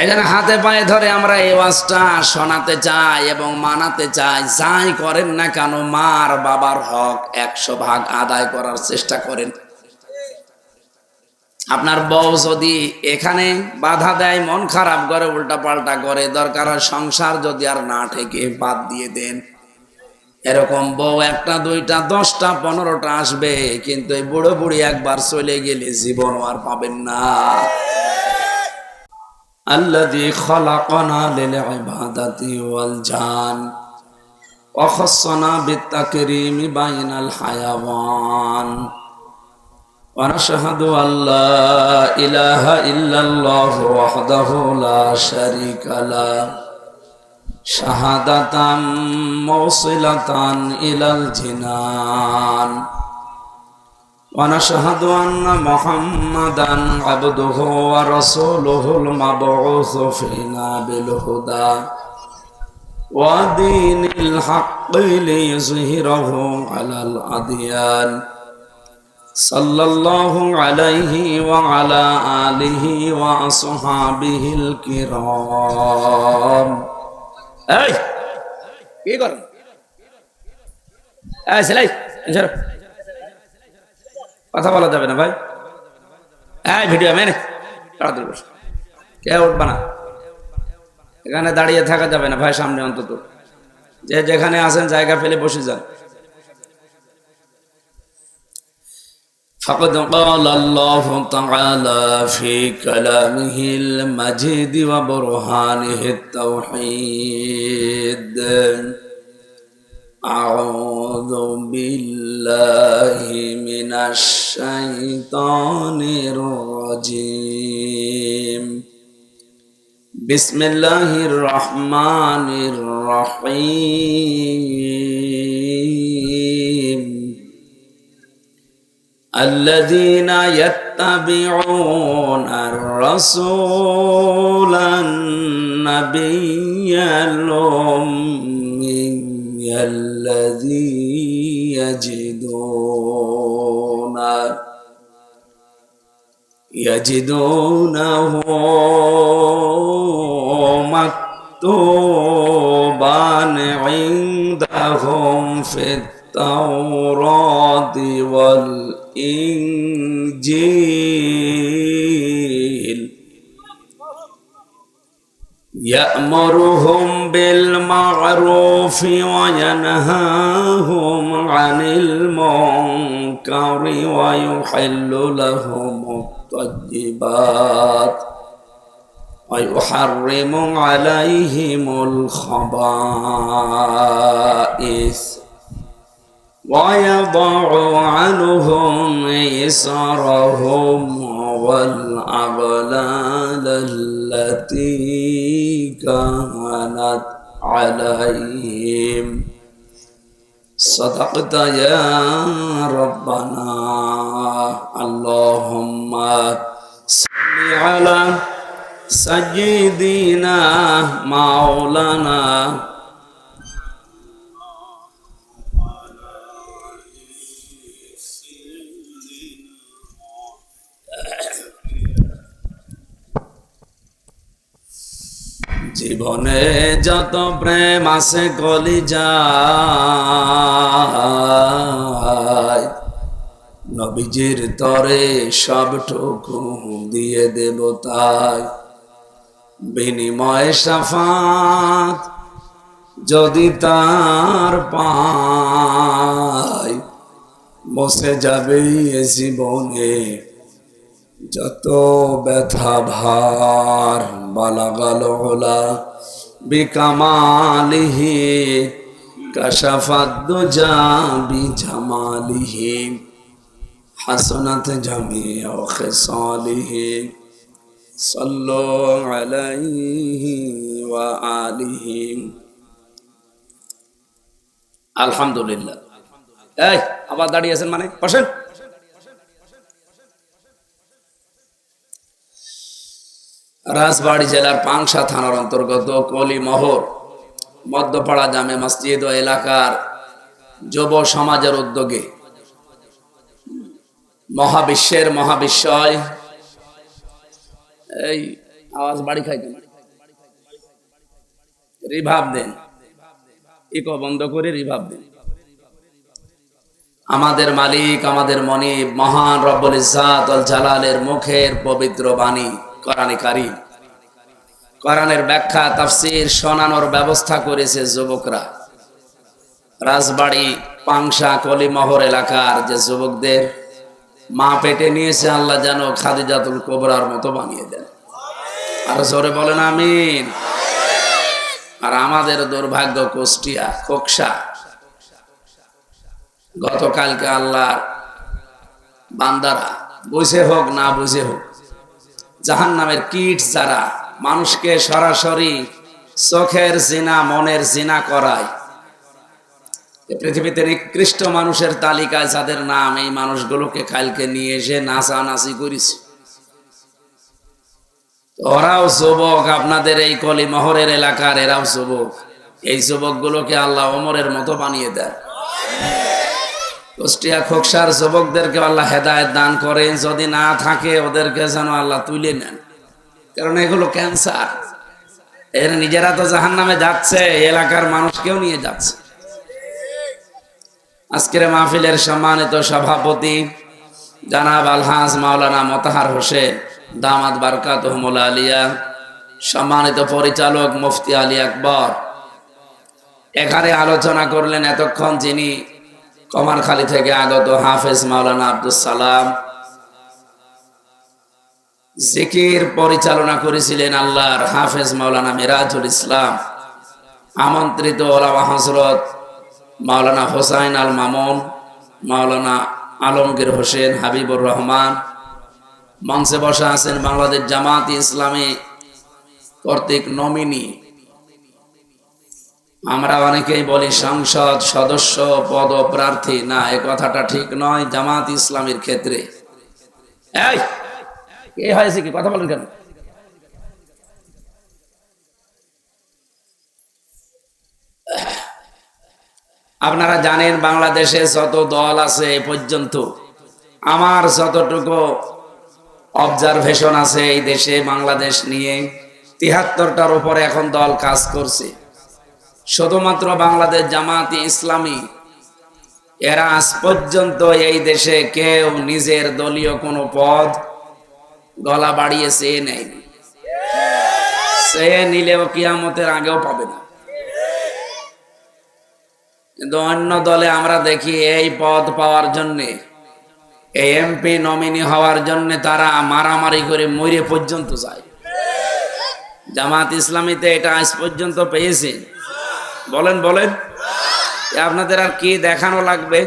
এই জন্য হাতে পায়ে ধরে আমরা এই ওয়াজটা শোনাতে চাই এবং মানাতে চাই। যাই করেন না কেন, মার বাবার হক 100 ভাগ আদায় করার চেষ্টা করেন। আপনার বউ যদি এখানে বাধা দেয়, মন খারাপ করে, উল্টা পাল্টা করে, দরকার হয় সংসার যদি আর না ঠেকে বাদ দিয়ে দেন। এরকম বউ 1টা 2টা 10টা 15টা আসবে, কিন্তু এই বুড়ো বুড়ি একবার চলে গেলে জীবন আর পাবেন না। আল্লাযী খালাকানা লিল ইবাদাতি ওয়াল জান ওয়া খাসসানা বিত-তাকরীমি বাইনাল হায়াওয়ান ওয়া নাশহাদু আল্লা ইলাহা ইল্লাল্লাহু ওয়াহদাহু লা শারীকা লাহু শাহাদাতাম মুওসিলাতান ইলাল জিনান ওয়া নাশহাদু আন্না মুহাম্মাদান আবদুহু ওয়া রাসূলুহুল মাবউসু ফিনা বিল হুদা ওয়া দীনিল হাক্কি লিইয়ুযহিরাহু আলাল আদিয়ান সাল্লাল্লাহু আলাইহি ওয়া আলা আলিহি ওয়া আসহাবিহিল কিরাম। এই কি করেন? এই সেলাই কথা বলা যাবে না ভাই। এই ভিডিও মেনে তাড়াতাড়ি বস, কেউ উঠবা না, এখানে দাঁড়িয়ে থাকা যাবে না ভাই। সামনে অন্তত যে যেখানে আছেন জায়গা ফেলে বসে যান। فقد قال الله تعالى في كلامه المجيد وبرهانه التوحيد أعوذ بالله من الشيطان الرجيم بسم الله الرحمن الرحيم الذين يتبعون الرسول النبي الأمي الذي يجدونه مكتوبا عندهم في التوراة والإنجيل يأمرهم بالمعروف وينهاهم عن المنكر ويحل لهم الطيبات ويحرم عليهم الخبائث ويضع عنهم إصرهم والأغلال التي كانت عليهم صدقت يا ربنا اللهم صل على سيدنا مولانا জীবনে যত প্রেম আছে কলিজায় নবীজির তরে সবটুকু দিয়ে দেব তাই বিনিময়ে শাফাত যদি তার পাই বসে যাবে এ জীবনে যত ব্যথা ভার বালাগাল ওলা বিকামালিহি কাশাফাত দুজা বিজামালিহি হাসনাত জামিউ খিসালিহি সাল্লু আলাইহি ওয়া আলিহি। আলহামদুলিল্লাহ। এই আবার দাঁড়িয়ে আছেন মানে বসেন। রাজবাড়ী জেলার পাংশা থানার অন্তর্গত কলিমোহর মধ্যপাড়া জামে মসজিদ ও এলাকার যুব সমাজের উদ্যোগে মহাবিশ্বের মহাবিশ্বয় এই আওয়াজ বাড়ি খাই কেন রিভাব দেন, ইকো বন্ধ করে রিভাব দেন। আমাদের মালিক, আমাদের মনিব, মহান রব্বুল ইজ্জাত ওয়াল জালালের মুখের পবিত্র বাণী কোরআনে কারীম, কোরআনের ব্যাখ্যা তাফসীর শোনানোর ব্যবস্থা করেছে যুবকরা। রাজবাড়ি, পাংশা, কলিমহর এলাকার যে যুবকদের মা পেটে নিয়েছে, আল্লাহ যেন খাদিজাতুল কুবরার মতো বানিয়ে দেন। আর জোরে বলেন আমিন। আর আমাদের দুর্ভাগ্য কুষ্টিয়া, খোকসা, গতকালকে আল্লাহর বান্দারা বুঝে হোক না বুঝে হোক জাহান্নামের কীট যারা মানুষকে সরাসরি চোখের জিনা, মনের জিনা করায়, পৃথিবীতে নিকৃষ্ট মানুষের তালিকায় যাদের নাম, এই মানুষগুলোকে কালকে নিয়ে এসে নাচানাচি করেছে। ওরাও যুবক, আপনাদের এই কলিমহরের এলাকার এরাও যুবক। এই যুবকগুলোকে আল্লাহ ওমরের মতো বানিয়ে দেয়। কুষ্টিয়া খোকসার যুবকদেরকে আল্লাহ হেদায়েত দান করেন, যদি না থাকে ওদেরকে যেন আল্লাহ তুলে নেন, কারণ এগুলো ক্যান্সার। এর নিজেরা তো জাহান্নামে যাচ্ছে, এলাকার মানুষকেও নিয়ে যাচ্ছে। আজকের মাহফিলের সম্মানিত সভাপতি জনাব আলহাজ মাওলানা মোতাহার হোসেন দামাত বারকাতুহুল আলিয়া, সম্মানিত পরিচালক মুফতি আলী আকবর, এখানে আলোচনা করলেন এতক্ষণ যিনি কমারখালী থেকে আগত হাফেজ মাওলানা আব্দুল সালাম, জিকির পরিচালনা করেছিলেন আল্লাহর হাফেজ মাওলানা মিরাজুল ইসলাম, আমন্ত্রিত ওলামা হযরত মাওলানা হোসাইন আল মামুন, মাওলানা আলমগীর হোসেন, হাবিবুর রহমান। মঞ্চে বসা আছেন বাংলাদেশ জামাত ইসলামী কর্তৃক নমিনি, আমরা অনেকেই বলি সংসদ সদস্য পদপ্রার্থী, না, এ কথাটা ঠিক নয়। জামাত ইসলামীর ক্ষেত্রে এই হয়েছে কি, কথা বলেন কেন? আপনারা জানেন বাংলাদেশে যত দল আছে এ পর্যন্ত, আমার যতটুকু অবজারভেশন আছে এই দেশে বাংলাদেশ নিয়ে ৭৩টার উপরে এখন দল কাজ করছে। শুধুমাত্র বাংলাদেশ জামাত ইসলামী, এরা আজ পর্যন্ত এই দেশে কেউ নিজের দলীয় কোনো পদ গলা বাড়িয়ে চেয়ে নেয়নি। চেয়ে নিলেও কিয়ামতের আগেও পাবে না। কিন্তু অন্য দলে আমরা দেখি এই পদ পাওয়ার জন্যে, এই এমপি নমিনি হওয়ার জন্য তারা মারামারি করে মরে পর্যন্ত যায়। জামাত ইসলামীতে এটা আজ পর্যন্ত পেয়েছে? বলেন বলেন, আপনাদের আর কি দেখানো লাগবে?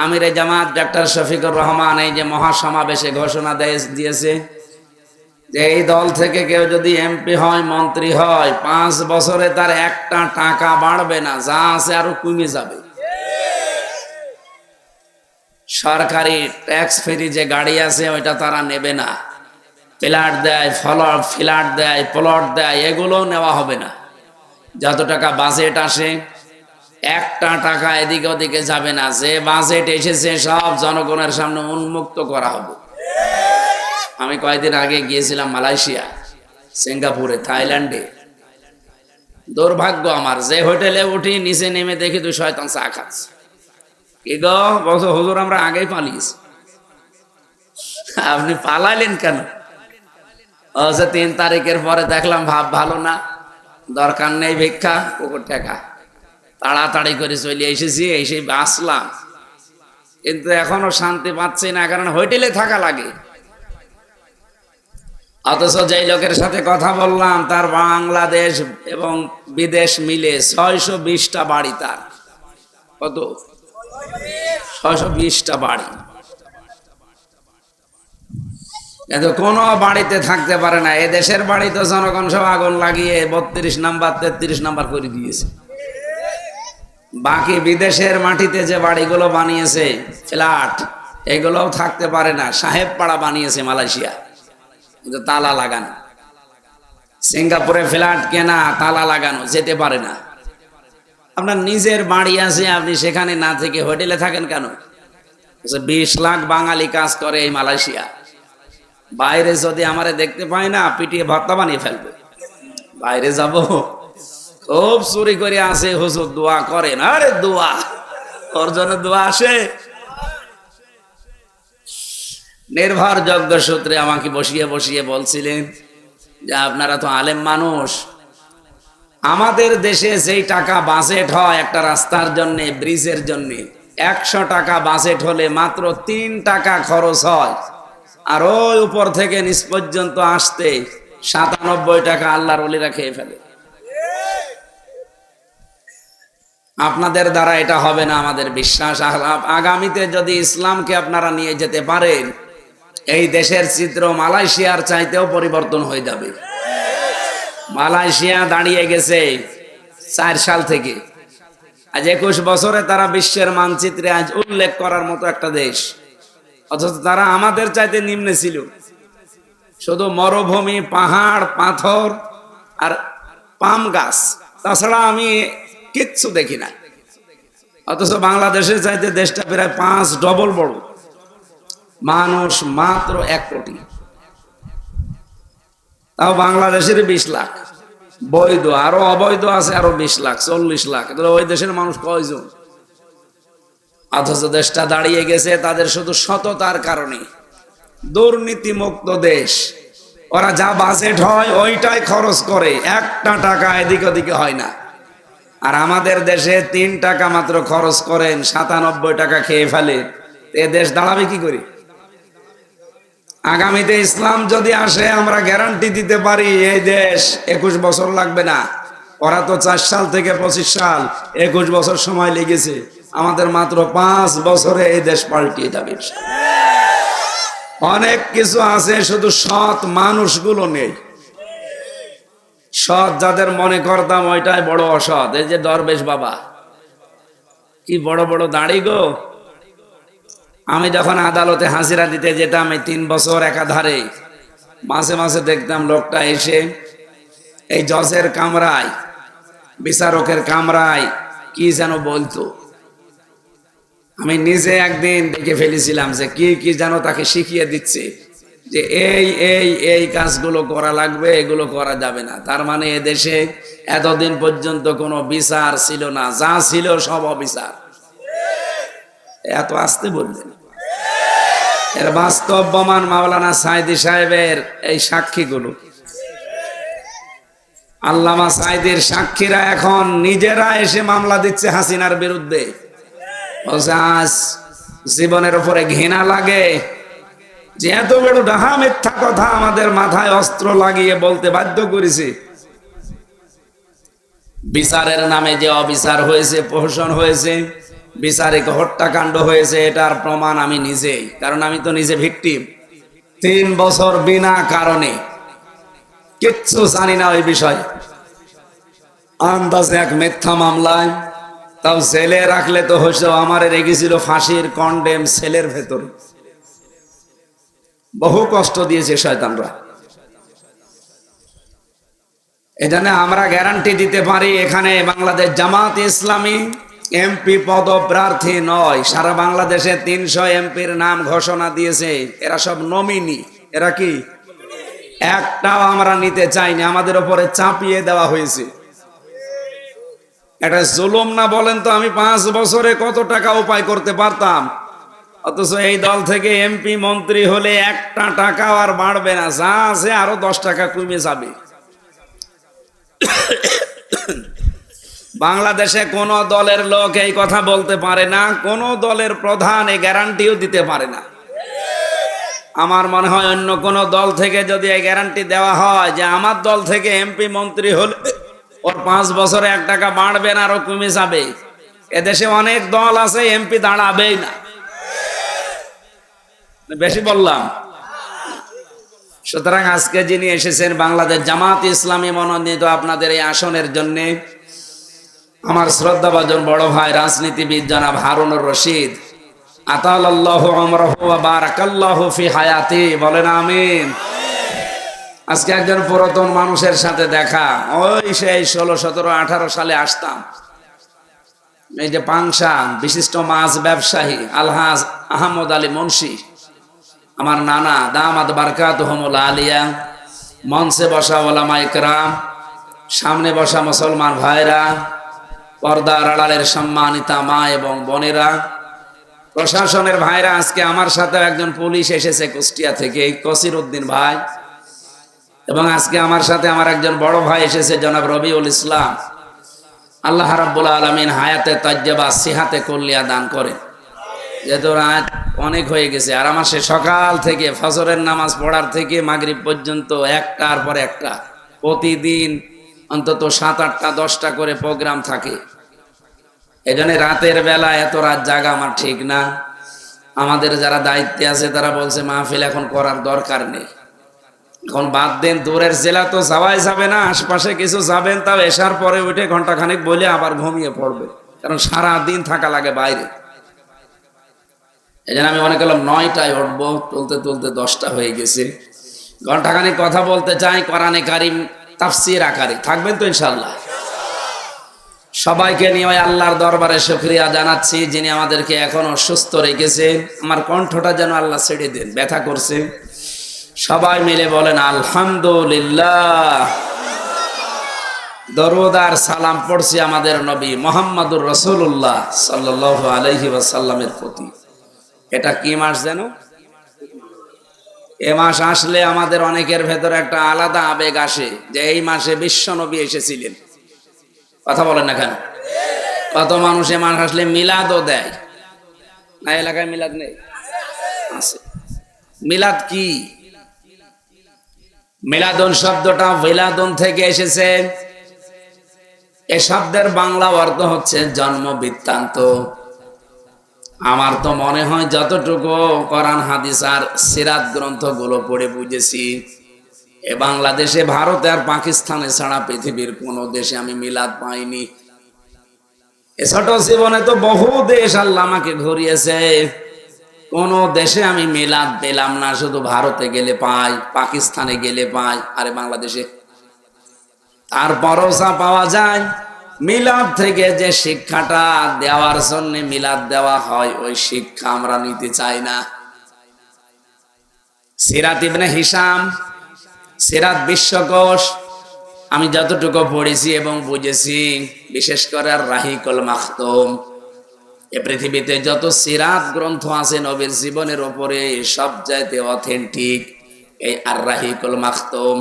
আমিরে জামাত ডাক্তার শফিকুর রহমান এই যে মহাসমাবেশে ঘোষণা দিয়েছে যে এই দল থেকে কেউ যদি এমপি হয়, মন্ত্রী হয়, 5 বছরে তার একটা টাকা বাড়বে না, যা আছে আরো কমে যাবে। সরকারি ট্যাক্স ফ্রি যে গাড়ি আছে ওইটা তারা নেবে না। ফ্ল্যাট দেয়, ফ্ল্যাট দেয়, প্লট দেয়, এগুলো নেওয়া হবে না। যত টাকা বাজেট আসে, একটা টাকা এদিকে ওদিকে যাবে না। যে বাজেট এসেছে সব জনগণের সামনে উন্মুক্ত করা হবে। আমি কয়েকদিন আগে গিয়েছিলাম মালয়েশিয়া, সিঙ্গাপুরে, থাইল্যান্ডে। দুর্ভাগ্য আমার, যে হোটেলে উঠি নিচে নেমে দেখি তুই শয়তান চা খাচ্ছে। কি গো বলছো, হুজুর আমরা আগেই পালিয়েছি। আপনি পালাইলেন কেন? 3 তারিখের পরে দেখলাম ভাব ভালো না, দরকার নেই ভিক্ষা, কুকুর টেকা, তাড়াতাড়ি করে চলে এসেছি, এসে বাঁচলাম। কিন্তু এখনো শান্তি পাচ্ছি না, কারণ হোটেলে থাকা লাগে। অথচ যেই লোকের সাথে কথা বললাম তার বাংলাদেশ এবং বিদেশ মিলে 620টা বাড়ি। তার কত? 620টা বাড়ি। কিন্তু কোনো বাড়িতে থাকতে পারে না। এদেশের বাড়ি তো জনগণ সব আগুন লাগিয়ে 32 নাম্বার 33 নাম্বার করে দিয়েছে। বাকি বিদেশের মাটিতে যে বাড়িগুলো বানিয়েছে ফ্ল্যাট, এগুলোও থাকতে পারে না। সাহেব পাড়া বানিয়েছে মালয়েশিয়া, কিন্তু তালা লাগানো। সিঙ্গাপুরে ফ্ল্যাট কেনা, তালা লাগানো, যেতে পারে না। আপনার নিজের বাড়ি আছে, আপনি সেখানে না থেকে হোটেলে থাকেন কেন? 20 লাখ বাঙালি কাজ করে এই মালয়েশিয়া। বাইরে যদি আমারে দেখতে পায় না, পিটিয়ে ভর্তা বানিয়ে ফেলবে। বাইরে যাব, খুব চুরি করে আসে হুজুর, দোয়া করেন। আরে দোয়া, ওর জন্য দোয়া আসে? নির্ভরযোগ্য সূত্রে আমাকে বসিয়ে বসিয়ে বলছিলেন যে আপনারা তো আলেম মানুষ, আমাদের দেশে যেই টাকা বাজেট হয় একটা রাস্তার জন্য, ব্রিজের জন্য, 100 টাকা বাজেট হলে মাত্র 3 টাকা খরচ হয়, আর ওই উপর থেকে নিচ পর্যন্ত আসতে 97 টাকা আল্লাহর ওলিরা খেয়ে ফেলে। আপনাদের দ্বারা এটা হবে না আমাদের বিশ্বাস। আগামীতে যদি ইসলামকে আপনারা নিয়ে যেতে পারেন, এই দেশের চিত্র মালয়েশিয়ার চাইতেও পরিবর্তন হয়ে যাবে। মালয়েশিয়া দাঁড়িয়ে গেছে 4 সাল থেকে, আজ 21 বছরে তারা বিশ্বের মানচিত্রে আজ উল্লেখ করার মতো একটা দেশ, অথচ তারা আমাদের চাইতে নিম্নে ছিল। শুধু মরুভূমি, পাহাড়, পাথর আর পাম গাছ, তাছাড়া আমি কিচ্ছু দেখি না। অথচ বাংলাদেশের চাইতে দেশটা প্রায় 5 ডবল বড়, মানুষ মাত্র 1 কোটি, তাও বাংলাদেশের 20 লাখ বৈধ, আরো অবৈধ আছে আরো 20 লাখ, 40 লাখ। তাহলে ওই দেশের মানুষ কয়জন? অথচ দেশটা দাঁড়িয়ে গেছে তাদের শুধু সততার কারণে। দুর্নীতি মুক্ত দেশ, ওরা যা বাজেট হয় ওইটাই খরচ করে, 1টা টাকা এদিক ওদিকে হয় না। আর আমাদের দেশে 3 টাকা মাত্র খরচ করেন, 97 টাকা খেয়ে ফেলে। এ দেশ দাঁড়াবে কি করে? আগামীতে ইসলাম যদি আসে, আমরা গ্যারান্টি দিতে পারি এই দেশ 21 বছর লাগবে না। ওরা তো 4 সাল থেকে 25 সাল, 21 বছর সময় লেগেছে। আমাদের মাত্র 5 বছরে এই দেশ পাল্টিয়ে যাবে। অনেক কিছু আছে, শুধু সৎ মানুষগুলো নেই। সৎ যাদের মনে করতাম ওইটাই বড় অসৎ। এই যে দরবেশ বাবা, কি বড় বড় দাড়ি গো। আমি যখন আদালতে হাজিরা দিতে যেতাম এই 3 বছর একাধারে, মাঝে মাঝে দেখতাম লোকটা এসে এই জজের কামরায়, বিচারকের কামরায় কি যেন বলতো। আমি নিজে একদিন দেখে ফেলেছিলাম যে কি কি যেন তাকে শিখিয়ে দিচ্ছে, যে এই এই এই কাজগুলো করা লাগবে, এগুলো করা যাবে না। তার মানে এদেশে এতদিন পর্যন্ত কোনো বিচার ছিল না, যা ছিল সব অবিচার। এত আসতে বললেন। এর বাস্তব প্রমাণ মাওলানা সাইদি সাহেবের এই সাক্ষীগুলো। আল্লামা সাইদির সাক্ষীরা এখন নিজেরা এসে মামলা দিচ্ছে হাসিনার বিরুদ্ধে। আজ জীবনের উপরে ঘৃণা লাগে যে এত বড় ডাহা মিথ্যা কথা আমাদের মাথায় অস্ত্র লাগিয়ে বলতে বাধ্য করেছে। বিচারের নামে যে অবিচার হয়েছে, প্রহসন হয়েছে, বিচারিক হত্যাকাণ্ড হয়েছে, এটার প্রমাণ আমি নিজেই, কারণ আমি তো নিজে ভিকটিম। 3 বছর বিনা কারণে কিচ্ছু জানি না ওই বিষয়, আন্দাজে এক মিথ্যা মামলায়, তাও জেলে রাখলে তো হয়েছে। আমারে রেখেছিল ফাঁসির কন্ডেম সেলের ভেতর, বহু কষ্ট দিয়েছে শয়তানরা। এজন্য আমরা গ্যারান্টি দিতে পারি, এখানে বাংলাদেশ জামাত ইসলামী এমপি পদপ্রার্থী নয়। সারা বাংলাদেশে 300 এমপির নাম ঘোষণা দিয়েছে, এরা সব নমিনি। এরা কি? একটাও আমরা নিতে চাইনি, আমাদের উপরে চাপিয়ে দেওয়া হয়েছে। এটা জুলুম না বলেন তো? আমি 5 বছরে কত টাকা উপায় করতে পারতাম, অথচ এই দল থেকে এমপি মন্ত্রী হলে 1টা টাকাও আর বাড়বে না, যা আছে আরো 10 টাকা কমে যাবে। বাংলাদেশে কোন দলের লোক এই কথা বলতে পারে না, কোন দলের প্রধান এই গ্যারান্টিও দিতে পারে না। আমার মনে হয় অন্য কোন দল থেকে যদি এই গ্যারান্টি দেওয়া হয় যে আমার দল থেকে এমপি মন্ত্রী হলে ওর 5 বছরে 1 টাকা বাড়বে না, আরো কমে যাবে। এদেশে অনেক দল আছে এমপি দাঁড়াবেই না। বেশি বললাম? সুতরাং আজকে যিনি এসেছেন বাংলাদেশ জামাত ইসলামী মনোনীত আপনাদের এই আসনের জন্য, আমার শ্রদ্ধাভাজন বড় ভাই রাজনীতিবিদ জনাব হারুনুর রশিদ, আতালাল্লাহু উমরাহু ওয়া বারাকাল্লাহু ফি হায়াতি, বলেন আমিন। আজকে একজন পুরাতন মানুষের সাথে দেখা, ওই সেই 16, 17, 18 সালে আসতাম। এই যে পাংশা বিশিষ্ট মাছ ব্যবসায়ী আলহাজ আহমদ আলী মুন্সি, আমার নানা দামাত বারকাতুহুমুল আলিয়া, মঞ্চে বসা ওলামা ইকরাম, সামনে বসা মুসলমান ভাইরা, পর্দার আড়ালের সম্মানিতা মা এবং বোনেরা, প্রশাসনের ভাইরা, আজকে আমার সাথে একজন পুলিশ এসেছে কুষ্টিয়া থেকে, কসির উদ্দিন ভাই, এবং আজকে আমার সাথে আমার একজন বড় ভাই এসেছে জনাব রবিউল ইসলাম। আল্লাহ রাব্বুল আলামিন হায়াতে তাজ্জাবা সিহাতে কুল্লিয়া দান করে। যেহেতু রাত অনেক হয়ে গেছে, আর আমার সে সকাল থেকে ফজরের নামাজ পড়ার থেকে মাগরিব পর্যন্ত একটার পর একটা প্রতিদিন অন্তত 7, 8, 10টা করে প্রোগ্রাম থাকে। এজন্য রাতের বেলা এত রাত জাগা আমার ঠিক না। আমাদের যারা দায়িত্বে আছে তারা বলছে মাহফিল এখন করার দরকার নেই, এখন বাদ দেন। দূরের জেলা তো যাওয়াই যাবে না, আশপাশে কিছু যাবেন, তাও এসার পরে উঠে ঘন্টাখানেক বলে আবার ঘুমিয়ে পড়বে, কারণ সারা দিন থাকা লাগে বাইরে। এই জন্য আমি মনে করলাম 9টায় উঠবো, তুলতে তুলতে 10টা হয়ে গেছে। ঘন্টাখানেক কথা বলতে চাই কোরআনে কারিম তাফসীর আকারে। থাকবেন তো ইনশাআল্লাহ? সবাইকে নিয়ে ওই আল্লাহর দরবারে শুকরিয়া জানাচ্ছি যিনি আমাদেরকে এখনো সুস্থ রেখেছেন। আমার কণ্ঠটা যেন আল্লাহ ছেড়ে দেন, ব্যথা করছে। সবাই মিলে বলেন আলহামদুলিল্লাহ। দরুদ আর সালাম পড়ছি আমাদের নবী মুহাম্মদুর রাসূলুল্লাহ সাল্লাল্লাহু আলাইহি ওয়াসাল্লামের প্রতি। এটা কি মাস যেন? এ মাস আসলে আমাদের অনেকের ভেতরে একটা আলাদা আবেগ আসে যে এই মাসে বিশ্ব নবী এসেছিলেন। কথা বলেন না কেন? কত মানুষ এ মাস আসলে মিলাদও দেয় না? এলাকায় মিলাদ নেই? আছে। মিলাদ কি? মিলাদুন শব্দটা ভিলাদুন থেকে এসেছে। এ শব্দের বাংলা অর্থ হচ্ছে জন্ম বৃত্তান্ত। আমার তো মনে হয় যতটুকু কোরআন হাদিস আর সিরাত গ্রন্থগুলো পড়ে বুঝেছি, এ বাংলাদেশে, ভারতে আর পাকিস্তানে ছাড়া পৃথিবীর কোন দেশে আমি মিলাদ পাইনি। এ ছোট জীবনে তো বহু দেশ আল্লাহ আমাকে ঘুরিয়েছে, কোন দেশে আমি মিলাদ পেলাম না। শুধু ভারতে গেলে পাই, পাকিস্তানে গেলে পাই, আরে বাংলাদেশে। তারপরও যা পাওয়া যায়, মিলাদ থেকে যে শিক্ষাটা দেওয়ার জন্য মিলাদ দেওয়া হয়, ওই শিক্ষা আমরা নিতে চাই না। সিরাত ইবনে হিশাম, সিরাত বিশ্বকোষ আমি যতটুকু পড়েছি এবং বুঝেছি, বিশেষ করে আর রাহিকুল মাখতুম, এ পৃথিবীতে যত সিরাত গ্রন্থ আছে নবীর জীবনের উপরে, সবচাইতে অথেন্টিক এই আর রাহিকুল মাখতুম।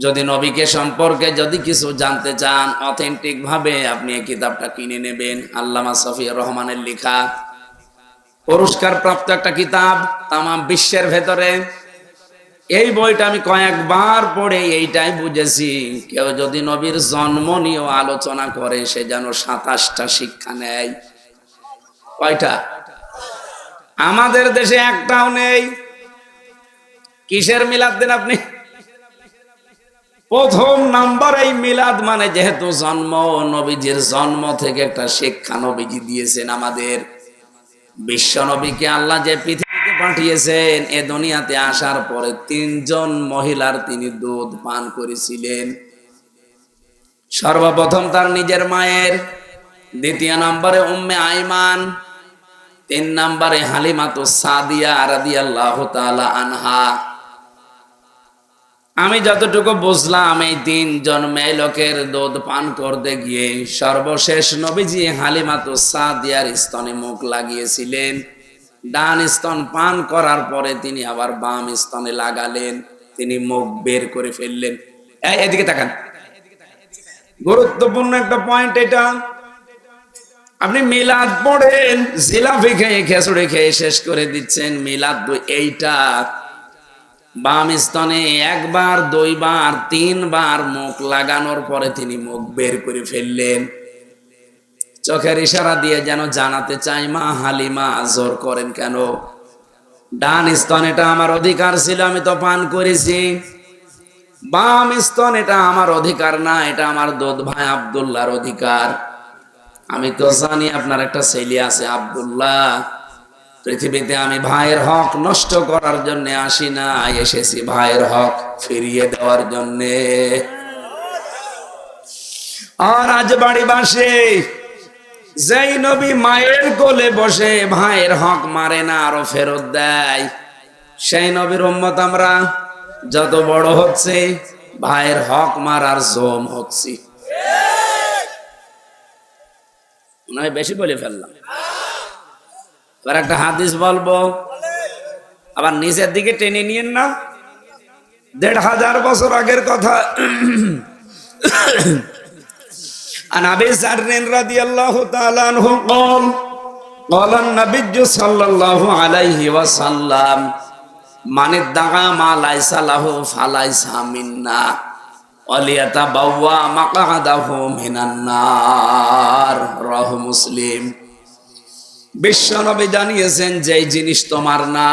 যদি নবীকে সম্পর্কে যদি কিছু জানতে চান অথেন্টিক ভাবে, আপনি এই কিতাবটা কিনে নেবেন। আল্লামা সফিউর রহমানের লেখা, পুরস্কার প্রাপ্ত একটা কিতাব তাম বিশ্বের ভেতরে। এই বইটা আমি কয়েকবার পড়ে এইটাই বুঝেছি, কেউ যদি নবীর জন্ম নিয়েও আলোচনা করে, সে যেন 27টা শিক্ষা নেয়। কয়টা? আমাদের দেশে একটাও নেই। কিসের মিলাদ দেন আপনি? প্রথম নাম্বার এই মিলাদ মানে যেহেতু জন্ম, নবীজির জন্ম থেকে একটা শিক্ষা নবীজি দিয়েছেন আমাদের। বিশ্ব নবীকে আল্লাহ যে পৃথিবীতে পাঠিয়েছেন, এ দুনিয়াতে আসার পরে 3 জন মহিলার তিনি দুধ পান করেছিলেন। সর্বপ্রথম তার নিজের মায়ের, দ্বিতীয় নম্বরে উম্মে আইমান, 3 নম্বরে হালিমাতুস সাদিয়া রাদিয়াল্লাহু তাআলা আনহা। আমি যতটুকু বুঝলাম, এই 3 জন মেয়ে লোকের দুধ পান করতে গিয়ে সর্বশেষ নবীজি হালিমাতুস সাদিয়ার স্তনে মুখ লাগিয়েছিলেন। ডান স্তন পান করার পরে তিনি আবার বাম স্তনে লাগালেন, তিনি মুখ বের করে ফেললেন। এদিকে তাকান, গুরুত্বপূর্ণ একটা পয়েন্ট এটা। আপনি মিলাদ পড়েন, জিলাপি খেয়ে খেচুড়ি খেয়ে শেষ করে দিচ্ছেন। মিলাদ এইটা বাম স্তনে 1 বার 2 বার 3 বার মুখ লাগানোর পরে তিনি মুখ বের করে ফেললেন। চোখের ইশারা দিয়ে যেন জানাতে চাই, মা হালিমা জোর করেন কেন? ডান স্তন এটা আমার অধিকার ছিল, আমি তো পান করেছি। বাম স্তন এটা আমার অধিকার না, এটা আমার দুধ ভাই আব্দুল্লাহর অধিকার। আমি তো জানি আপনার একটা ছেলে আছে আব্দুল্লাহ। পৃথিবীতে আমি ভাইয়ের হক নষ্ট করার জন্য আসি না, এসেছি ভাইয়ের হক ফিরিয়ে দেওয়ার জন্য। আর আজ বাড়ি বাসে যেই নবী মায়ের কোলে বসে ভাইয়ের হক মারে না, আরো ফেরত দেয়, সেই নবীর উম্মত আমরা। যত বড় হচ্ছে ভাইয়ের হক মারার জম হচ্ছি। মনে হয় বেশি বলে ফেললাম। এবার একটা হাদিস বলবো, আবার নিচের দিকে টেনে নিয়েন না, ১৫০০ বছর আগের কথা। عن أبي ذر رضي الله تعالى عنه قال قال النبي صلى الله عليه وسلم من ادعى ما ليس له فليس منا وليتبوأ مقعده من النار رواه মুসলিম। বিশ্বনবী জানিয়েছেন, যে জিনিস তোমার না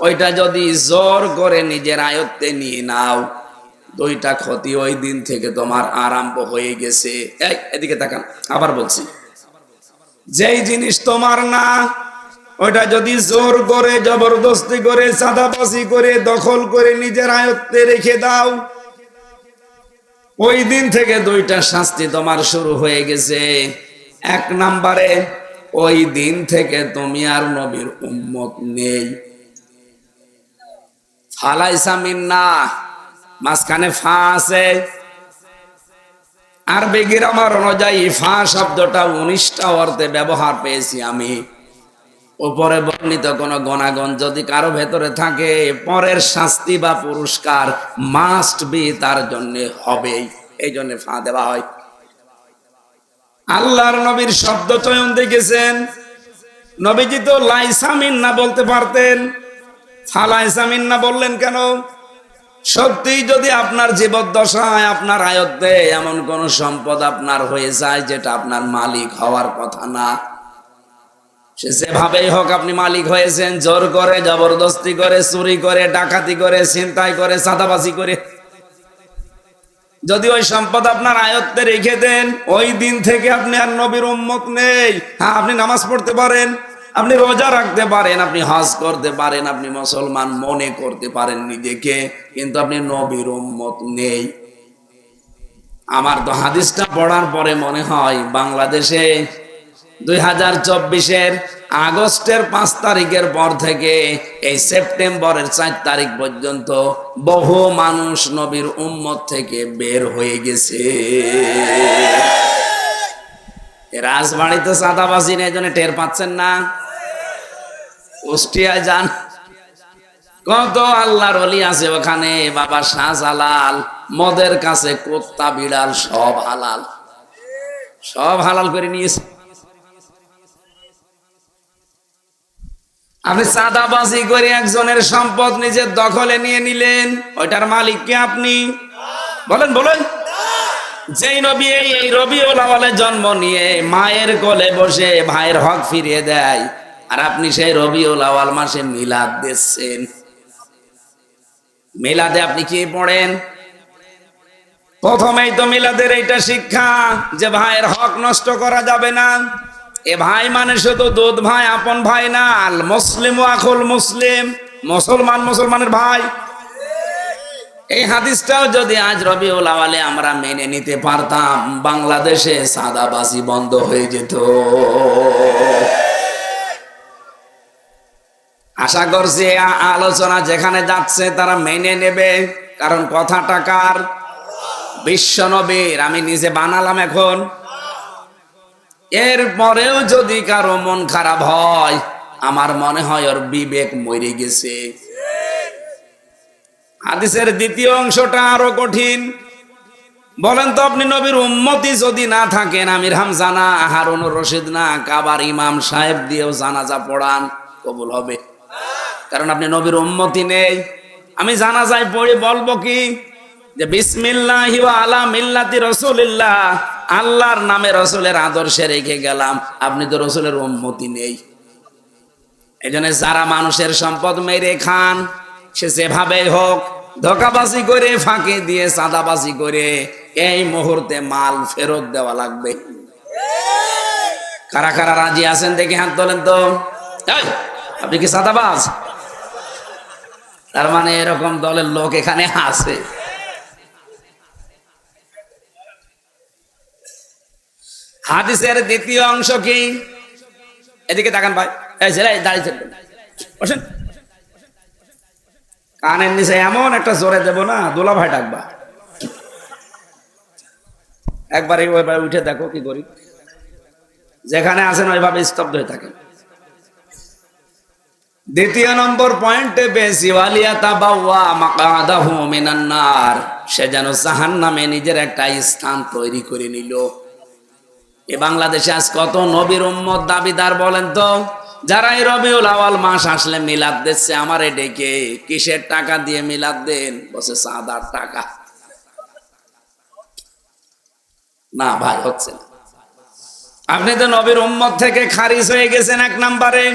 ওইটা যদি জোর করে নিজের আয়ত্তে নিয়ে নাও, দুইটা ক্ষতি ওই দিন থেকে তোমার আরম্ভ হয়ে গেছে। এদিকে তাকান, আবার বলছি, যেই জিনিস তোমার না ওইটা যদি জোর করে জবরদস্তি করে চাঁদাবাজি করে দখল করে নিজের আয়ত্তে রেখে দাও, ওই দিন থেকে দুইটা শাস্তি তোমার শুরু হয়ে গেছে। এক নম্বরে, ওই দিন থেকে তুমি আর নবীর উম্মত নেই। ফালাইসা মিন্না, মাঝখানে ফা আছে। আরবি গ্রামার অনুযায়ী ফা শব্দটা 19টা অর্থে ব্যবহার পেয়েছি আমি। উপরে বর্ণিত কোন গুণাগুণ যদি কারো ভেতরে থাকে, পরের শাস্তি বা পুরস্কার মাস্ট বি তার জন্য হবেই, এই জন্য ফা দেওয়া হয়। আল্লাহর নবীর শব্দ চয়ন দেখেছেন, নবীজি তো লাইসা মিন্না বলতে পারতেন, ফালাইসা মিন্না বললেন কেন? সত্যি যদি আপনার জীবদ্দশায় আপনার আয়ত্তে এমন কোন সম্পদ আপনার হয়ে যায় যেটা আপনার মালিক হওয়ার কথা না, সে যেভাবেই হোক আপনি মালিক হয়েছেন, জোর করে জবরদস্তি করে চুরি করে ডাকাতি করে ছিনতাই করে চাঁদাবাজি করে, যদি ওই সম্পদ আপনার আয়ত্তে রেখে দেন, ওই দিন থেকে আপনি আর নবীর উম্মত নেই। হ্যাঁ, আপনি নামাজ পড়তে পারেন, আপনি রোজা রাখতে পারেন, আপনি হজ করতে পারেন, আপনি মুসলমান মনে করতে পারেন নিজেকে, কিন্তু আপনি নবীর উম্মত নেই। আমার তো হাদিসটা পড়ার পরে মনে হয় বাংলাদেশে 2024-এর আগস্টের 5 তারিখের পর থেকে এই সেপ্টেম্বরের 4 তারিখ পর্যন্ত বহু মানুষ নবীর উম্মত থেকে বের হয়ে গেছে। রাজবাড়িতে চাঁদাবাজি নেই, জন্য টের পাচ্ছেন না। কুষ্টিয়ায় যান, কত আল্লাহর ওলি আছে ওখানে, বাবা শাহজালাল, মদের কাছে কুত্তা বিড়াল সব হালাল, সব হালাল করে নিয়েছে। আপনি চাঁদাবাজি করে একজনের সম্পদ নিজের দখলে নিয়ে নিলেন, ওইটার মালিক কে আপনি? বলেন বলেন। যেই নবী এই রবিউল আউয়ালে জন্ম নিয়ে মায়ের কোলে বসে ভাইয়ের হক ফিরিয়ে দেয়, আর আপনি সেই রবিউল আউয়াল মাসে মিলাদ দিচ্ছেন। মিলাদে আপনি কি পড়েন? প্রথমেই তো মিলাদের এইটা শিক্ষা যে ভাইয়ের হক নষ্ট করা যাবে না। এ ভাই মানে শুধু দুধ ভাই, আপন ভাই না। আল মুসলিম আখুল মুসলিম, মুসলমান মুসলমানের ভাই। এই হাদিসটাও যদি আজ রবিউল আউয়ালে আমরা মেনে নিতে পারতাম, বাংলাদেশে সাদাবাজি বন্ধ হয়ে যেত। আশা করছি আলোচনা যেখানে যাচ্ছে তারা মেনে নেবে, কারণ কথাটা কার? বিশ্বনবীর। আমি নিজে বানালাম এখন। এরপরেও যদি কারো মন খারাপ হয়, আমার মনে হয় ওর বিবেক মরে গেছে। হাদিসের দ্বিতীয় অংশটা আরো কঠিন। বলেন তো, আপনি নবীর উম্মতি যদি না থাকেন, আমির হামজা না, হারুনুর রশিদ না, কাবার ইমাম সাহেব দিয়েও জানাজা পড়ান, কবুল হবে? কারণ আপনি নবীর উম্মতি নেই। আমি জানাজায় পড়ে বলবো কি যে বিসমিল্লাহি ওয়া আলা মিল্লাতি রাসূলিল্লাহ, আল্লাহর নামে রসুলের আদর্শে রেখে গেলাম। আপনি তো রসুলের উম্মতি নেই। এজন্য যারা মানুষের সম্পদ মেরে খান, সে যেভাবে হোক ধোঁকাবাজি করে, ফাঁকি দিয়ে, চাঁদাবাজি করে, এই মুহূর্তে মাল ফেরত দেওয়া লাগবে। কারা কারা রাজি আছেন দেখে হাত তোলেন তো। আপনি কি চাঁদাবাজ? তার মানে এরকম দলের লোক এখানে আছে। হাদিসের দ্বিতীয় অংশ কি? এদিকে তাকান ভাই, এই ছেলে দাঁড়িয়ে বসেন। কানের নিচে এমন একটা জোরে দেব না, দোলা ভাই ডাকবা। একবার ওইভাবে উঠে দেখো কি করি, যেখানে আছেন ওইভাবে স্তব্ধ হয়ে থাকেন। দ্বিতীয় নম্বর পয়েন্টে বেশি ওয়ালিয়াতাবাওয়া মাকআদাহু মিনান নার, সে যেন জাহান্নামে নিজের একটা স্থান তৈরি করে নিল। এ বাংলাদেশে আজ কত নবীর উম্মত দাবিদার বলেন তো, যারা এই রবিউল আওয়াল মাস আসলে মিলাদ দিচ্ছে আমারে ডেকে, কিসের টাকা দিয়ে মিলাদ দেন? বসে চাঁদার টাকা। না ভাই, হচ্ছে না। আপনি তো নবীর উম্মত থেকে খারিজ হয়ে গেছেন এক নম্বরে।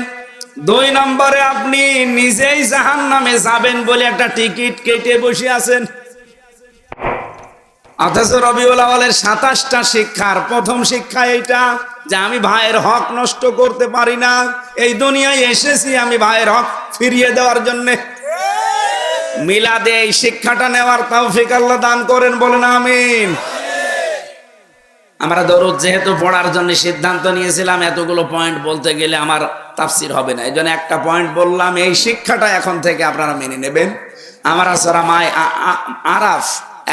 দুই নম্বরে আপনি নিজেই জাহান্নামে যাবেন বলে একটা টিকিট কেটে বসে আছেন। অথচ রবিউল আওয়ালের 27টা শিক্ষার প্রথম শিক্ষা এইটা যে আমি ভাইয়ের হক নষ্ট করতে পারি না, এই দুনিয়ায় এসেছি আমি ভাইয়ের হক ফিরিয়ে দেওয়ার জন্য। মিলাদে এই শিক্ষাটা নেওয়ার তৌফিক আল্লাহ দান করেন, বলেন আমিন। আমরা দরুদ যেহেতু পড়ার জন্য সিদ্ধান্ত নিয়েছিলাম, এতগুলো পয়েন্ট বলতে গেলে আমার তাফসির হবে না, এই জন্য একটা পয়েন্ট বললাম। এই শিক্ষাটা এখন থেকে আপনারা মেনে নেবেন। আমরা সূরা আরাফ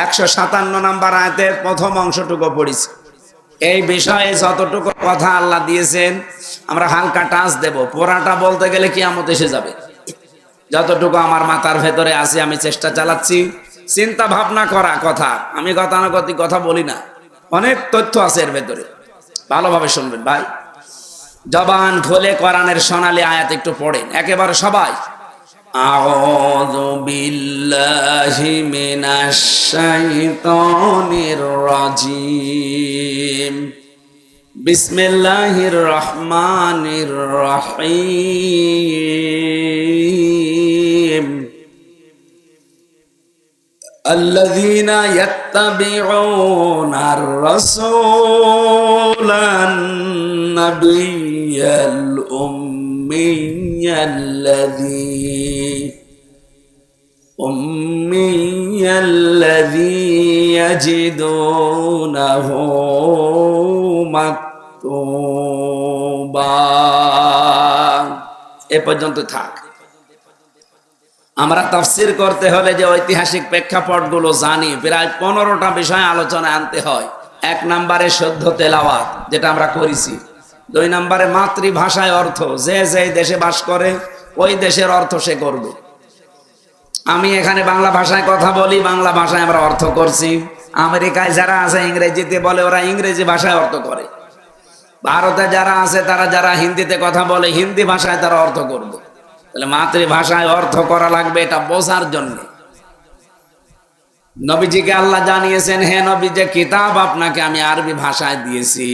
157 নম্বর আয়াতের প্রথম অংশটুকু পড়েছি। এই বিষয়ে যতটুকু কথা আল্লাহ দিয়েছেন আমরা হালকা টাচ দেব, পুরাটা বলতে গেলে কিয়ামত এসে যাবে। যতটুকু আমার মাথার ভেতরে আছে আমি চেষ্টা চালাচ্ছি, চিন্তা ভাবনা করা কথা, আমি গতানুগতিক কথা বলি না, অনেক তথ্য আছে এর ভেতরে, ভালোভাবে শুনবেন ভাই। জবান খুলে কোরআনের সোনালী আয়াত একটু পড়েন একেবারে সবাই। আউযু বিল্লাহি মিনাশ শাইতানির রাজিম, বিসমিল্লাহির রহমানির রহিম। الذين يتبعون الرسول النبي الأمي الذي يجدونه مكتوبا। এ পর্যন্ত থাক। আমরা তাফসীর করতে হলে যে ঐতিহাসিক প্রেক্ষাপটগুলো জানি, প্রায় 15টা বিষয় আলোচনা আনতে হয়। 1 নম্বরে শুদ্ধ তেলাওয়াত, যেটা আমরা করেছি। 2 নম্বরে মাতৃভাষায় অর্থ, যে যে দেশে বাস করে ওই দেশের অর্থ সে করবে। আমি এখানে বাংলা ভাষায় কথা বলি, বাংলা ভাষায় আমরা অর্থ করছি। আমেরিকায় যারা আছে ইংরেজিতে বলে, ওরা ইংরেজি ভাষায় অর্থ করে। ভারতে যারা আছে তারা যারা হিন্দিতে কথা বলে, হিন্দি ভাষায় তারা অর্থ করবে। তাহলে মাতৃভাষায় অর্থ করা লাগবে, এটা বোঝার জন্য। নবীজিকে আল্লাহ জানিয়েছেন, হে নবী, যে কিতাব আপনাকে আমি আরবি ভাষায় দিয়েছি,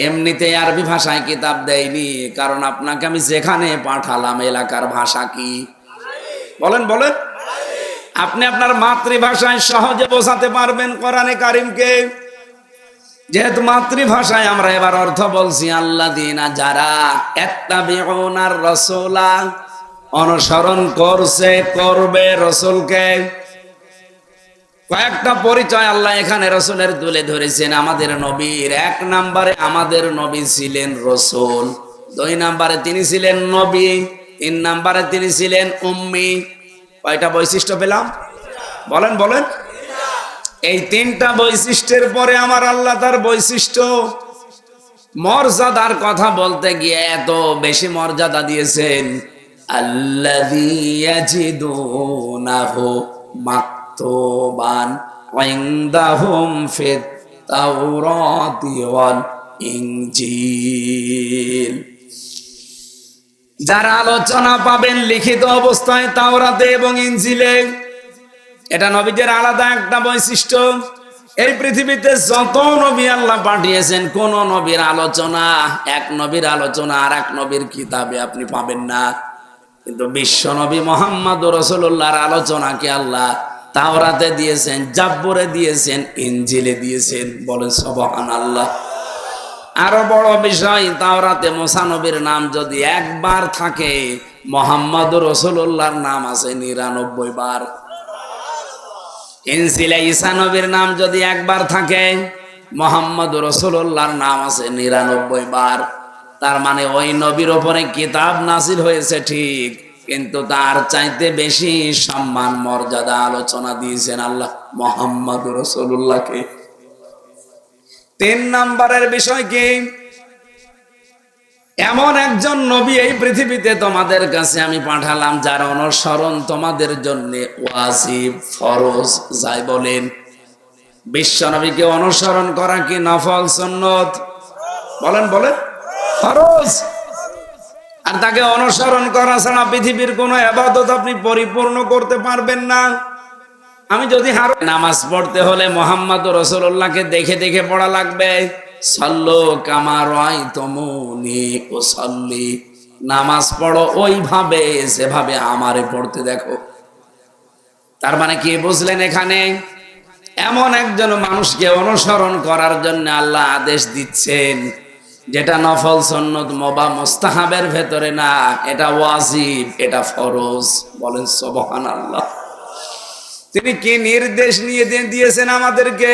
এমনিতে আরবি ভাষায় কিতাব দেয়নি, কারণ আপনাকে আমি যেখানে পাঠালাম এলাকার ভাষা কি? বলেন বলেন। আপনি আপনার মাতৃভাষায় সহজে বোঝাতে পারবেন কোরআনে কারিমকে। যেহেতু মাতৃভাষায় আমরা এবার অর্থ বলছি, আল্লাযীনা যারা ইত্তাবিউনার রাসূলা অনুসরণ করছে, করবে রাসূলকে। কয়েকটা পরিচয় আল্লাহ এখানে রাসূলের তুলে ধরেছেন আমাদের নবীর। 1 নম্বরে আমাদের নবী ছিলেন রাসূল, 2 নম্বরে তিনি ছিলেন নবী, 3 নম্বরে তিনি ছিলেন উম্মি। কয়টা বৈশিষ্ট্য পেলাম? বলেন বলেন। এই 3টা বৈশিষ্ট্যের পরে আমার আল্লাহ তার বৈশিষ্ট্য মর্যাদার কথা বলতে গিয়ে এত বেশি মর্যাদা দিয়েছেন। আল্লাযী ইয়াজিদুনাহু মাকতুবান ইনদাহুম ফিত তাওরাতি ওয়াল ইনজিল। যারা আলোচনা পাবেন লিখিত অবস্থায় তাওরাতে এবং ইনজিলে, এটা নবীদের আলাদা একটা বৈশিষ্ট্য। এই পৃথিবীতে যত নবী আল্লাহ পাঠিয়েছেন, কোন নবীর আলোচনা, এক নবীর আলোচনা আর এক নবীর কিতাবে আপনি পাবেন না। কিন্তু বিশ্ব নবী মুহাম্মদুর রাসূলুল্লাহর আলোচনাকে আল্লাহ তাওরাতে দিয়েছেন, জাব্বুরে দিয়েছেন, ইনজিলে দিয়েছেন। বলেন সুবহানাল্লাহ। আরো বড় বিষয়, তাওরাতে মুসা নবীর নাম যদি একবার থাকে, মুহাম্মদুর রাসূলুল্লাহর নাম আছে 99 বার। ইনজিলে ঈসা নবীর নাম যদি একবার থাকে, মুহাম্মদুর রাসূলুল্লাহর নাম আছে 99 বার। তার মানে ওই নবীর উপরে কিতাব নাযিল হয়েছে ঠিক, কিন্তু তার চাইতে বেশি সম্মান মর্যাদা আলোচনা দিয়েছেন আল্লাহ মুহাম্মদুর রাসূলুল্লাহকে। তিন নম্বরের বিষয় কি? এমন একজন নবী এই পৃথিবীতে তোমাদের কাছে আমি পাঠালাম যার অনুসরণ তোমাদের জন্য ওয়াজিব, ফরজ, যাই বলেন। বিশ্ব নবীকে অনুসরণ করা কি নফল সুন্নত? বলেন বলেন, ফরজ। আর তাকে অনুসরণ করা ছাড়া পৃথিবীর কোন ইবাদত আপনি পরিপূর্ণ করতে পারবেন না। আমি যদি নামাজ পড়তে হলে মুহাম্মদুর রাসূলুল্লাহকে দেখে দেখে পড়া লাগবে। সাল্লু কামা রাআইতুমুনি উসাল্লি, নামাজ পড়ো ওইভাবে যেভাবে আমারে পড়তে দেখো। তার মানে কি বুঝলেন? এখানে এমন একজন মানুষকে অনুসরণ করার জন্য আল্লাহ আদেশ দিচ্ছেন যেটা নফল সুন্নত বা মুস্তাহাবের ভেতরে না, এটা ওয়াজিব, এটা ফরজ। বলেন সুবহানাল্লাহ। তিনি কি নির্দেশ নিয়ে দিয়েছেন আমাদেরকে?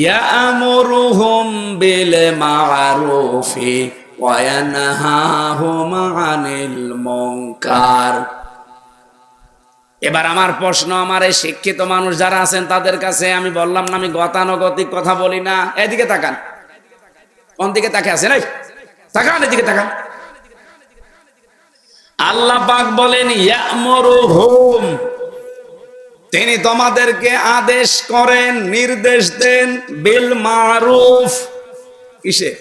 ইয়ামুরুহুম বিল মা'রুফি ওয়া ইয়ানহাহুম আনিল মুনকার। এবার আমার প্রশ্ন, আমার এই শিক্ষিত মানুষ যারা আছেন তাদের কাছে আমি বললাম না আমি গতানুগতিক কথা বলি না। এদিকে তাকান। কোন দিকে তাকে আছেন? এই তাকান, এদিকে তাকান। আল্লাহ পাক বলেন ইয়ামুরুহুম, তিনি তোমাদেরকে আদেশ করেন, নির্দেশ দেন, বিল মারুফ। কিসে?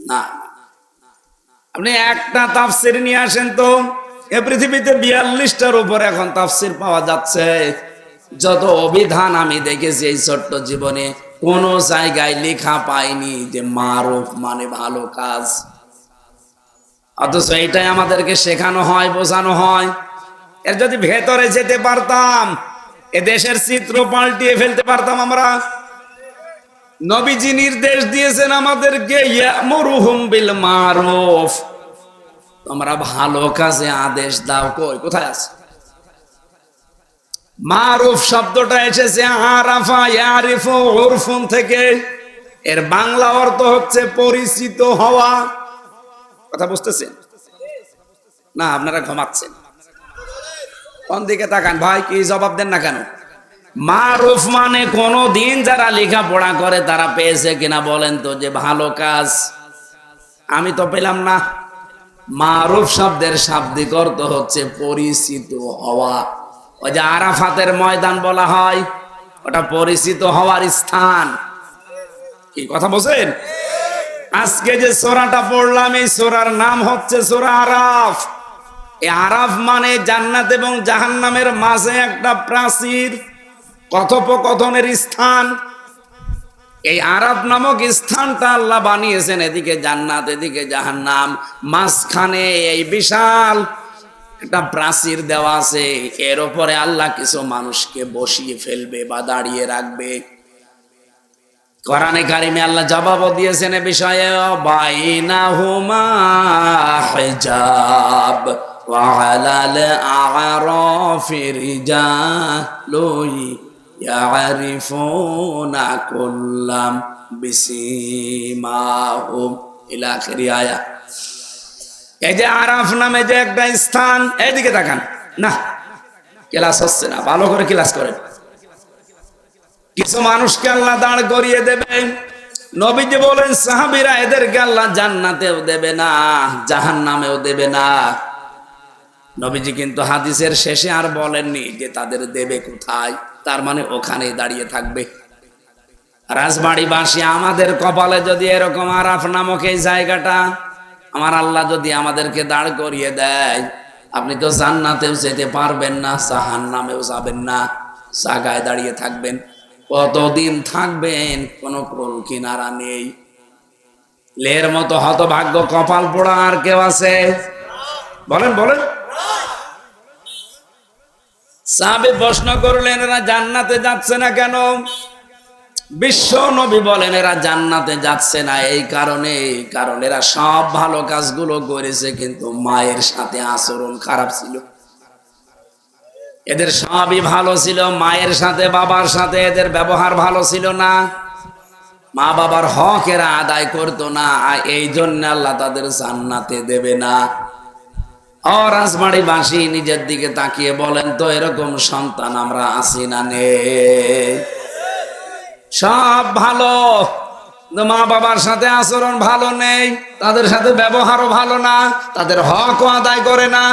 না, আপনি একটা তাফসীর নিয়ে আসেন তো। এ পৃথিবীতে 42টার উপর এখন তাফসীর পাওয়া যাচ্ছে। যত অভিধান আমি দেখেছি এই ছোট্ট জীবনে কোন জায়গায় লেখা পাইনি যে মারুফ মানে ভালো কাজ। অথচ এইটাই আমাদেরকে শেখানো হয়, বোঝানো হয়। এর যদি ভেতরে যেতে পারতাম, এ দেশের চিত্র পাল্টিয়ে ফেলতে পারতাম আমরা। নবীজি নির্দেশ দিয়েছেন আমাদেরকে ইয়ামুরুহুম বিল মারুফ, তোমরা ভালো কাজে আদেশ দাও। কই, কোথায় আছে? মারুফ শব্দটা এসেছে আরাফা ইয়ারিফু উরফুন থেকে। এর বাংলা অর্থ হচ্ছে পরিচিত হওয়া। কথা বুঝতেছেন না? আপনারা ঘুমাচ্ছেন। কোন দিকে তাকান ভাই, কি জবাব দেন না কেন? মারুফ মানে কোনদিন যারা লেখাপড়া করে তারা পেয়েছে কিনা বলেন তো যে ভালো কাজ? আমি তো পেলাম না। মারুফ শব্দের শাব্দিক অর্থ হচ্ছে পরিচিত হওয়া। ওই যে আরাফাতের ময়দান বলা হয়, ওটা পরিচিত হওয়ার স্থান। কি কথা বলছেন? আজকে যে সূরাটা পড়লাম এই সূরার নাম হচ্ছে সূরা আরাফ। এই আরাফ মানে জান্নাত এবং জাহান্নামের মাঝে একটা প্রাচীর, কথোপকথনের স্থান। এই আরাফ নামক স্থানটা আল্লাহ বানিয়েছেন, এদিকে জান্নাত এদিকে জাহান্নাম, মাঝখানে এই বিশাল একটা প্রাচীর দেওয়া আছে। এর উপরে আল্লাহ কিছু মানুষকে বসিয়ে ফেলবে বা দাঁড়িয়ে রাখবে। কোরআনে কারিমে আল্লাহ জবাবও দিয়েছেন এ বিষয়ে, বাইনাহুমা হিজাব ওয়া আলাল আ'রাফি রিজালুন ইয়ারিফুনা কুল্লাম বিসিমাহুম ইলা আখিরি আয়াত। এই যে আরাফ নামে যে একটা স্থান, এদিকে তাকান না, ক্লাস হচ্ছে না, ভালো করে ক্লাস করেন। কিছু মানুষকে আল্লাহ দাঁড় করিয়ে দেবেন। নবীজি বলেন সাহাবীরা এদেরকে আল্লাহ জান্নাতেও দেবে না, জাহান্নামেও দেবে না। নবীজি কিন্তু হাদিসের শেষে আর বলেননি যে তাদের দেবে কোথায়, তার মানে ওখানেই দাঁড়িয়ে থাকবে। রাজবাড়িবাসী আমাদের কপালে যদি এরকম আরাফ নামক এই জায়গাটা আমার আল্লাহ যদি আমাদেরকে দাঁড় করিয়ে দেয়, আপনি তো জান্নাতেও যেতে পারবেন না, জাহান্নামেও যাবেন না, জায়গায় দাঁড়িয়ে থাকবেন। কতদিন থাকবেন কোনো কুল কিনারা নেই। লের মতো হতভাগ্য কপাল পোড়া আর কেউ আছে? বলেন বলেন। সাহাবী প্রশ্ন করলেন এরা জান্নাতে যাচ্ছে না কেন? বিশ্ব নবী বলেন এরা জান্নাতে যাচ্ছে না এই কারণে, কারণ এরা সব ভালো কাজগুলো করেছে কিন্তু মায়ের সাথে আচরণ খারাপ ছিল। এদের সবই ভালো ছিল, মায়ের সাথে বাবার সাথে এদের ব্যবহার ভালো ছিল না, মা বাবার হক এরা আদায় করতো না, এই জন্য আল্লাহ তাদের জান্নাতে দেবে না। ও রাজবাড়িবাসী নিজের দিকে তাকিয়ে বলেন তো এরকম সন্তান আমরা আছি না নেই? সব ভালো, মা বাবার সাথে আচরণ ভালো নেই, তাদের সাথে ব্যবহারও ভালো না, তাদের হকও আদায় করে না,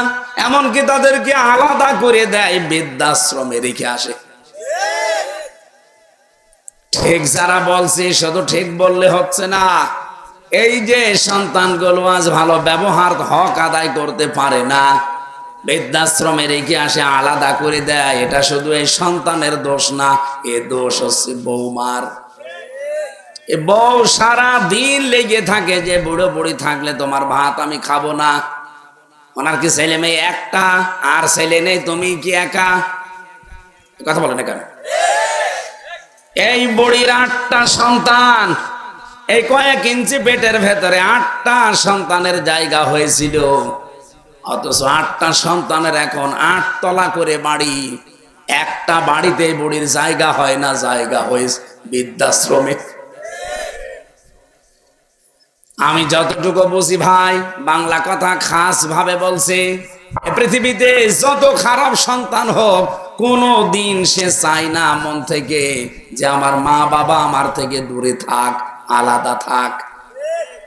এমনকি তাদেরকে আলাদা করে দেয়, বৃদ্ধাশ্রমে রেখে আসে। ঠিক যারা বলছি শুধু ঠিক বললে হচ্ছে না। এই যে সন্তানগুলো আজ ভালো ব্যবহার হক আদায় করতে পারে না, বৃদ্ধাশ্রমে রেখে আসে, আলাদা করে দেয়, এটা শুধু এই সন্তানের দোষ না, এ দোষ হচ্ছে বৌমার। এ বউ সারা দিন লেগে থাকে যে বুড়ো বুড়ি থাকলে তোমার ভাত আমি খাবো না। ওনার কি ছেলে মেয়ে একটা, আর ছেলে নেই, তুমি কি একা? কথা বলে না কেন? এই বুড়ির 8টা সন্তান, এই কয়েক ইঞ্চি পেটের ভেতরে 8টা সন্তানের জায়গা হয়েছিল, অথচ 8টা সন্তানের এখন 8 তলা করে বাড়ি। একটা বাড়িতে বুড়ির জায়গা হয় না, জায়গা হয়েছে বৃদ্ধাশ্রমে। আমি যতটুকু বুঝি ভাই, বাংলা কথা খাস ভাবে বলছি, পৃথিবীতে যত খারাপ সন্তান হোক, কোনো দিন সে চায় না মন থেকে যে আমার মা বাবা আমার থেকে দূরে থাক, আলাদা থাক।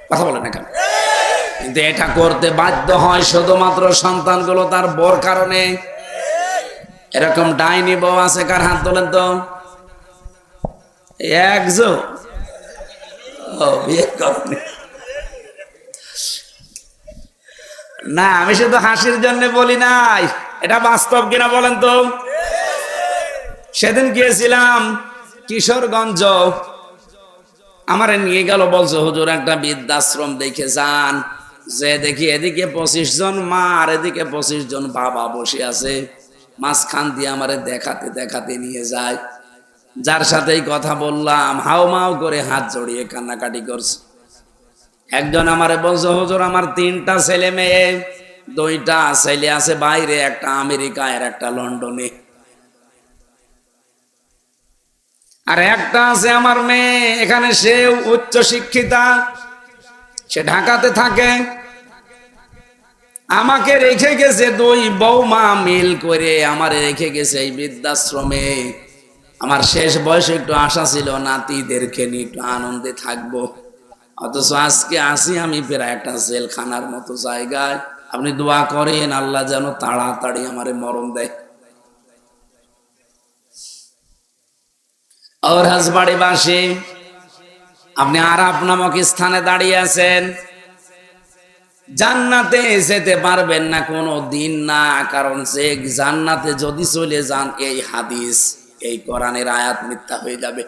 কথা বলে না কেন? কিন্তু এটা করতে বাধ্য হয় শুধুমাত্র সন্তানগুলো তার বর কারণে। এরকম ডাইনি বউ আছে কার? হাত তোলেন তো। একজন বিয়ে করেনি না, আমি শুধু হাসির জন্য বলি নাই, এটা বাস্তব কিনা বলেন তো। সেদিন গিয়েছিলাম কিশোরগঞ্জ, আমারে নিয়ে গেল, বলছে হুজুর একটা বৃদ্ধাশ্রম দেখে যান। যে দেখি এদিকে 25 জন মা আর এদিকে 25 জন বাবা বসে আছে, মাঝখান দিয়ে আমারে দেখাতে দেখাতে নিয়ে যায়। যার সাথেই কথা বললাম হাউ মাউ করে হাত জড়িয়ে কান্নাকাটি করছে। একজন আমারে বলছে হুজুর আমার 3টা ছেলে মেয়ে, 2টা ছেলে আছে বাইরে, একটা আমেরিকায় আর একটা লন্ডনে, আর একটা আছে আমার মেয়ে এখানে, সে উচ্চ শিক্ষিতা, সে ঢাকাতে থাকে। আমাকে রেখে গেছে 2 বৌমা মিল করে, আমারে রেখে গেছে এই বৃদ্ধাশ্রমে। আমার শেষ বয়সে একটু আশা ছিল নাতিদেরকে নিয়ে একটু আনন্দে থাকবো, অথচ আজকে আসি আমি প্রায় একটা জেলখানার মতো জায়গায়। আপনি দোয়া করেন আল্লাহ যেন তাড়াতাড়ি আমারে মরণ দেয়। और হাজবাড়িবাসী, আপনি আরাফ নামক স্থানে দাঁড়িয়ে আছেন, জান্নাতে যেতে পারবেন না কোনো দিন না, কারণ সে জান্নাতে যদি চলে যান এই হাদিস, এই কোরআনের আয়াত মিথ্যা হয়ে যাবে।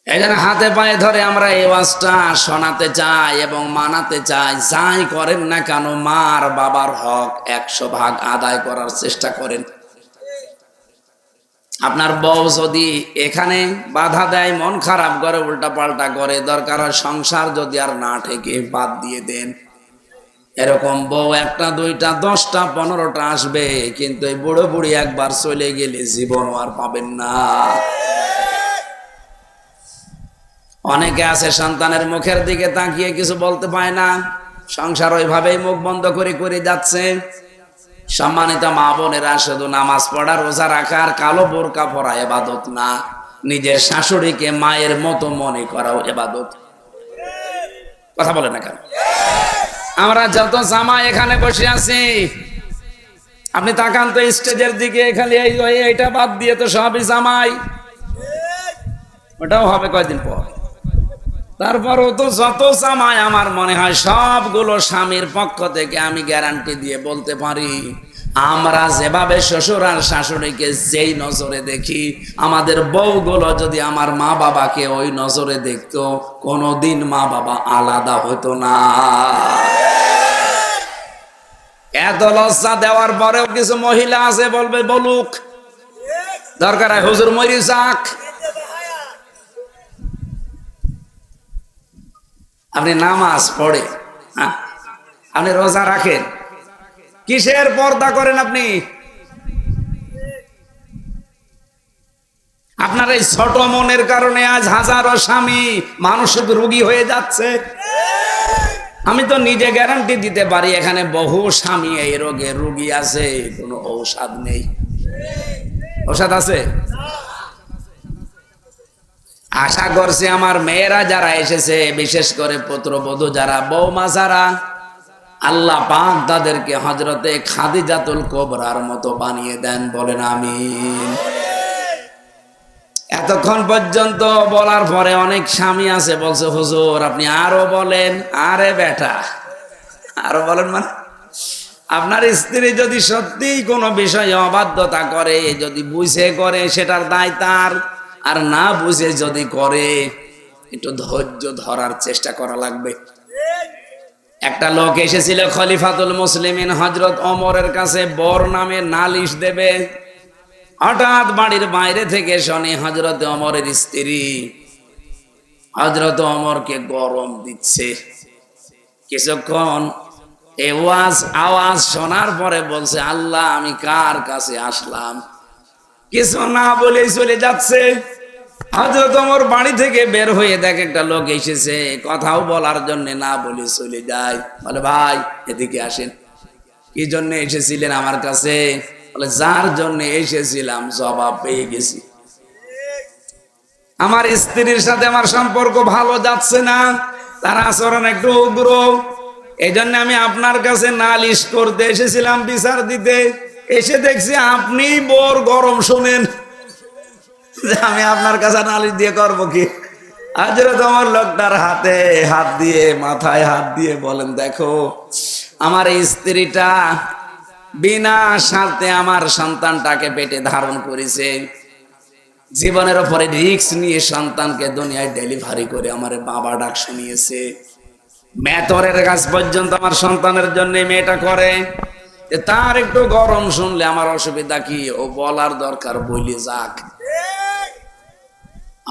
এখানে হাতে পায়ে ধরে আমরা এই ওয়াজটা শোনাতে চাই এবং মানাতে চাই। যাই করেন না কেন, মার বাবার হক 100 ভাগ আদায় করার চেষ্টা করেন। আপনার বউ যদি এখানে বাধা দেয়, মন খারাপ করে, উল্টা পাল্টা করে, দরকার হয় সংসার যদি আর না ঠেকে বাদ দিয়ে দেন। এরকম বউ 1টা 2টা 10টা 15টা আসবে, কিন্তু এই বুড়ো বুড়ি একবার চলে গেলে জীবন আর পাবেন না। অনেকে আছে সন্তানের মুখের দিকে তাকিয়ে কিছু বলতে পায় না, সংসার ওইভাবেই মুখ বন্ধ করে করে যাচ্ছে। সম্মানিত মা বোনেরা, শুধু নামাজ পড়া, রোজা রাখার, কালো বোরকা পরা ইবাদত না, নিজের শাশুড়িকে মায়ের মতো মনে করাও ইবাদত। কথা বলে না কেন? আমরা যত জামাই এখানে বসে আছি, আপনি তাকান তো স্টেজের দিকে, এখানে এইটা বাদ দিয়ে তো সবই জামাই। ওটাও হবে কয়দিন পর। তারপরও তো যত জামাই আমার মনে হয় সবগুলো স্বামীর পক্ষ থেকে আমি গ্যারান্টি দিয়ে বলতে পারি, আমরা যেভাবে শ্বশুর আর শাশুড়িকে যেই নজরে দেখি, আমাদের বউগুলো যদি আমার মা বাবাকে ওই নজরে দেখতো, কোনোদিন মা বাবা আলাদা হতো না। এত লজ্জা দেওয়ার পরেও কিছু মহিলা আছে বলবে বলুক, দরকার হয় হুজুর মরি যাক। আপনি নামাজ পড়ে, আপনি রোজা রাখেন, কিসের পর্দা করেন আপনি? আপনার এই ছোট মনের কারণে আজ হাজারো স্বামী মানসিক রোগী হয়ে যাচ্ছে। আমি তো নিজে গ্যারান্টি দিতে পারি, এখানে বহু স্বামী এই রোগের রোগী আছে, কোনো ঔষধ নেই। ঔষধ আছে? আশা করছি আমার মেয়েরা যারা এসেছে, বিশেষ করে পুত্রবধূ যারা, বৌমা যারা, আল্লাহ পাক তাদেরকে হযরতে খাদিজাতুল কুবরার মতো বানিয়ে দেন, বলেন আমিন। এতক্ষণ পর্যন্ত বলার পরে অনেক স্বামী আছে বলছে, হুজুর আপনি আরো বলেন। আরে বেটা, আরো বলেন মানে আপনার স্ত্রী যদি সত্যিই কোনো বিষয়ে অবাধ্যতা করে, যদি বুঝে করে সেটার দায় তার, আর না বুঝে যদি করে একটু ধৈর্য ধরার চেষ্টা করা লাগবে। একটা লোক এসেছিল খলিফাতুল মুসলিমিন হযরত ওমরের কাছে বর নামে নালিশ দেবে। হঠাৎ বাড়ির বাইরে থেকে শুনে হযরত ওমরের স্ত্রী হযরত ওমরকে গরম দিচ্ছে। কিছুক্ষণ আওয়াজ শোনার পরে বলছে, আল্লাহ আমি কার কাছে আসলাম, কিছু না বলেই চলে যাচ্ছে। হযরত ওমর বাড়ি থেকে বের হয়ে দেখে একটা লোক এসেছে, কথাও বলার জন্য না বলে চলে যায়। বলে, ভাই এদিকে আসেন। কি জন্য এসেছিলেন আমার কাছে? বলে, যার জন্য এসেছিলাম জবাব পেয়ে গেছি। আমার স্ত্রীর সাথে আমার সম্পর্ক ভালো যাচ্ছে না, তার আচরণ একটু উগ্র, এই জন্য আমি আপনার কাছে নালিশ করতে এসেছিলাম, বিচার দিতে। এসে দেখছি আপনি বর গরম শোনেন, আমি আপনার কাছে নালিশ দিয়ে করবো কি? হযরত ওমর লোকটার হাতে হাত দিয়ে, মাথায় হাত দিয়ে বলেন, দেখো আমার এই স্ত্রীটা বিনা স্বার্থে আমার সন্তানটাকে পেটে ধারণ করেছে, জীবনের উপরে রিস্ক নিয়ে সন্তানকে দুনিয়ায় ডেলিভারি করে আমার বাবা ডাক শুনিয়েছে। মেতরের কাজ পর্যন্ত আমার সন্তানের জন্য মেয়েটা করে, তার একটু গরম শুনলে আমার অসুবিধা কি? ও বলার দরকার, বলি যাক।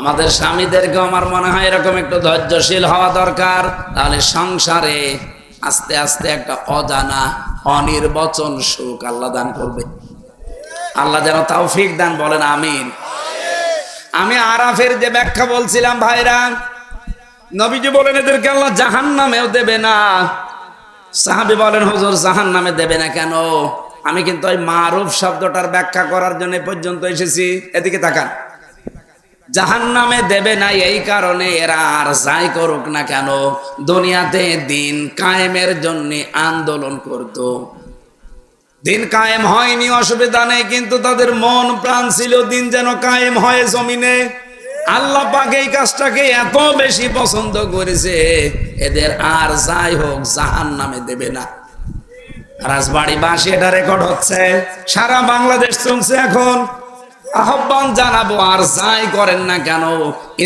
আমাদের স্বামীদেরকে আমার মনে হয় এরকম একটু ধৈর্যশীল হওয়া দরকার, তাহলে সংসারে আস্তে আস্তে একটা অজানা অনির্বচন সুখ আল্লাহ দান করবে। আল্লাহ যেন তৌফিক দান, বলেন আমিন। আমি আরাফের যে ব্যাখ্যা বলছিলাম ভাইরা, নবীজি বলেন এদেরকে আল্লাহ জাহান্নামেও দেবে না। সাহাবী বলেন, হুজুর জাহান্নামে দেবে না কেন? আমি কিন্তু ওই মারুফ শব্দটার ব্যাখ্যা করার জন্য পর্যন্ত এসেছি। এদিকে তাকান, জাহান্নামে দেবে না এই কারণে, এরা আর যাই করুক না কেন দুনিয়াতে দিন কায়েমের জন্য আন্দোলন করত। দিন কায়েম হয়নি, অসুবিধা নেই, কিন্তু তাদের মন প্রাণ ছিল দিন যেন কায়েম হয় জমিনে। আল্লাহ পাক এই কাজটাকে এত বেশি পছন্দ করেছে, এদের আর যাই হোক জাহান্নামে দেবে না। রাজবাড়ি বাসী এটা রেকর্ড হচ্ছে, সারা বাংলাদেশ শুনছে। এখন আহ্বান জানাবো, আর যাই করেন না কেন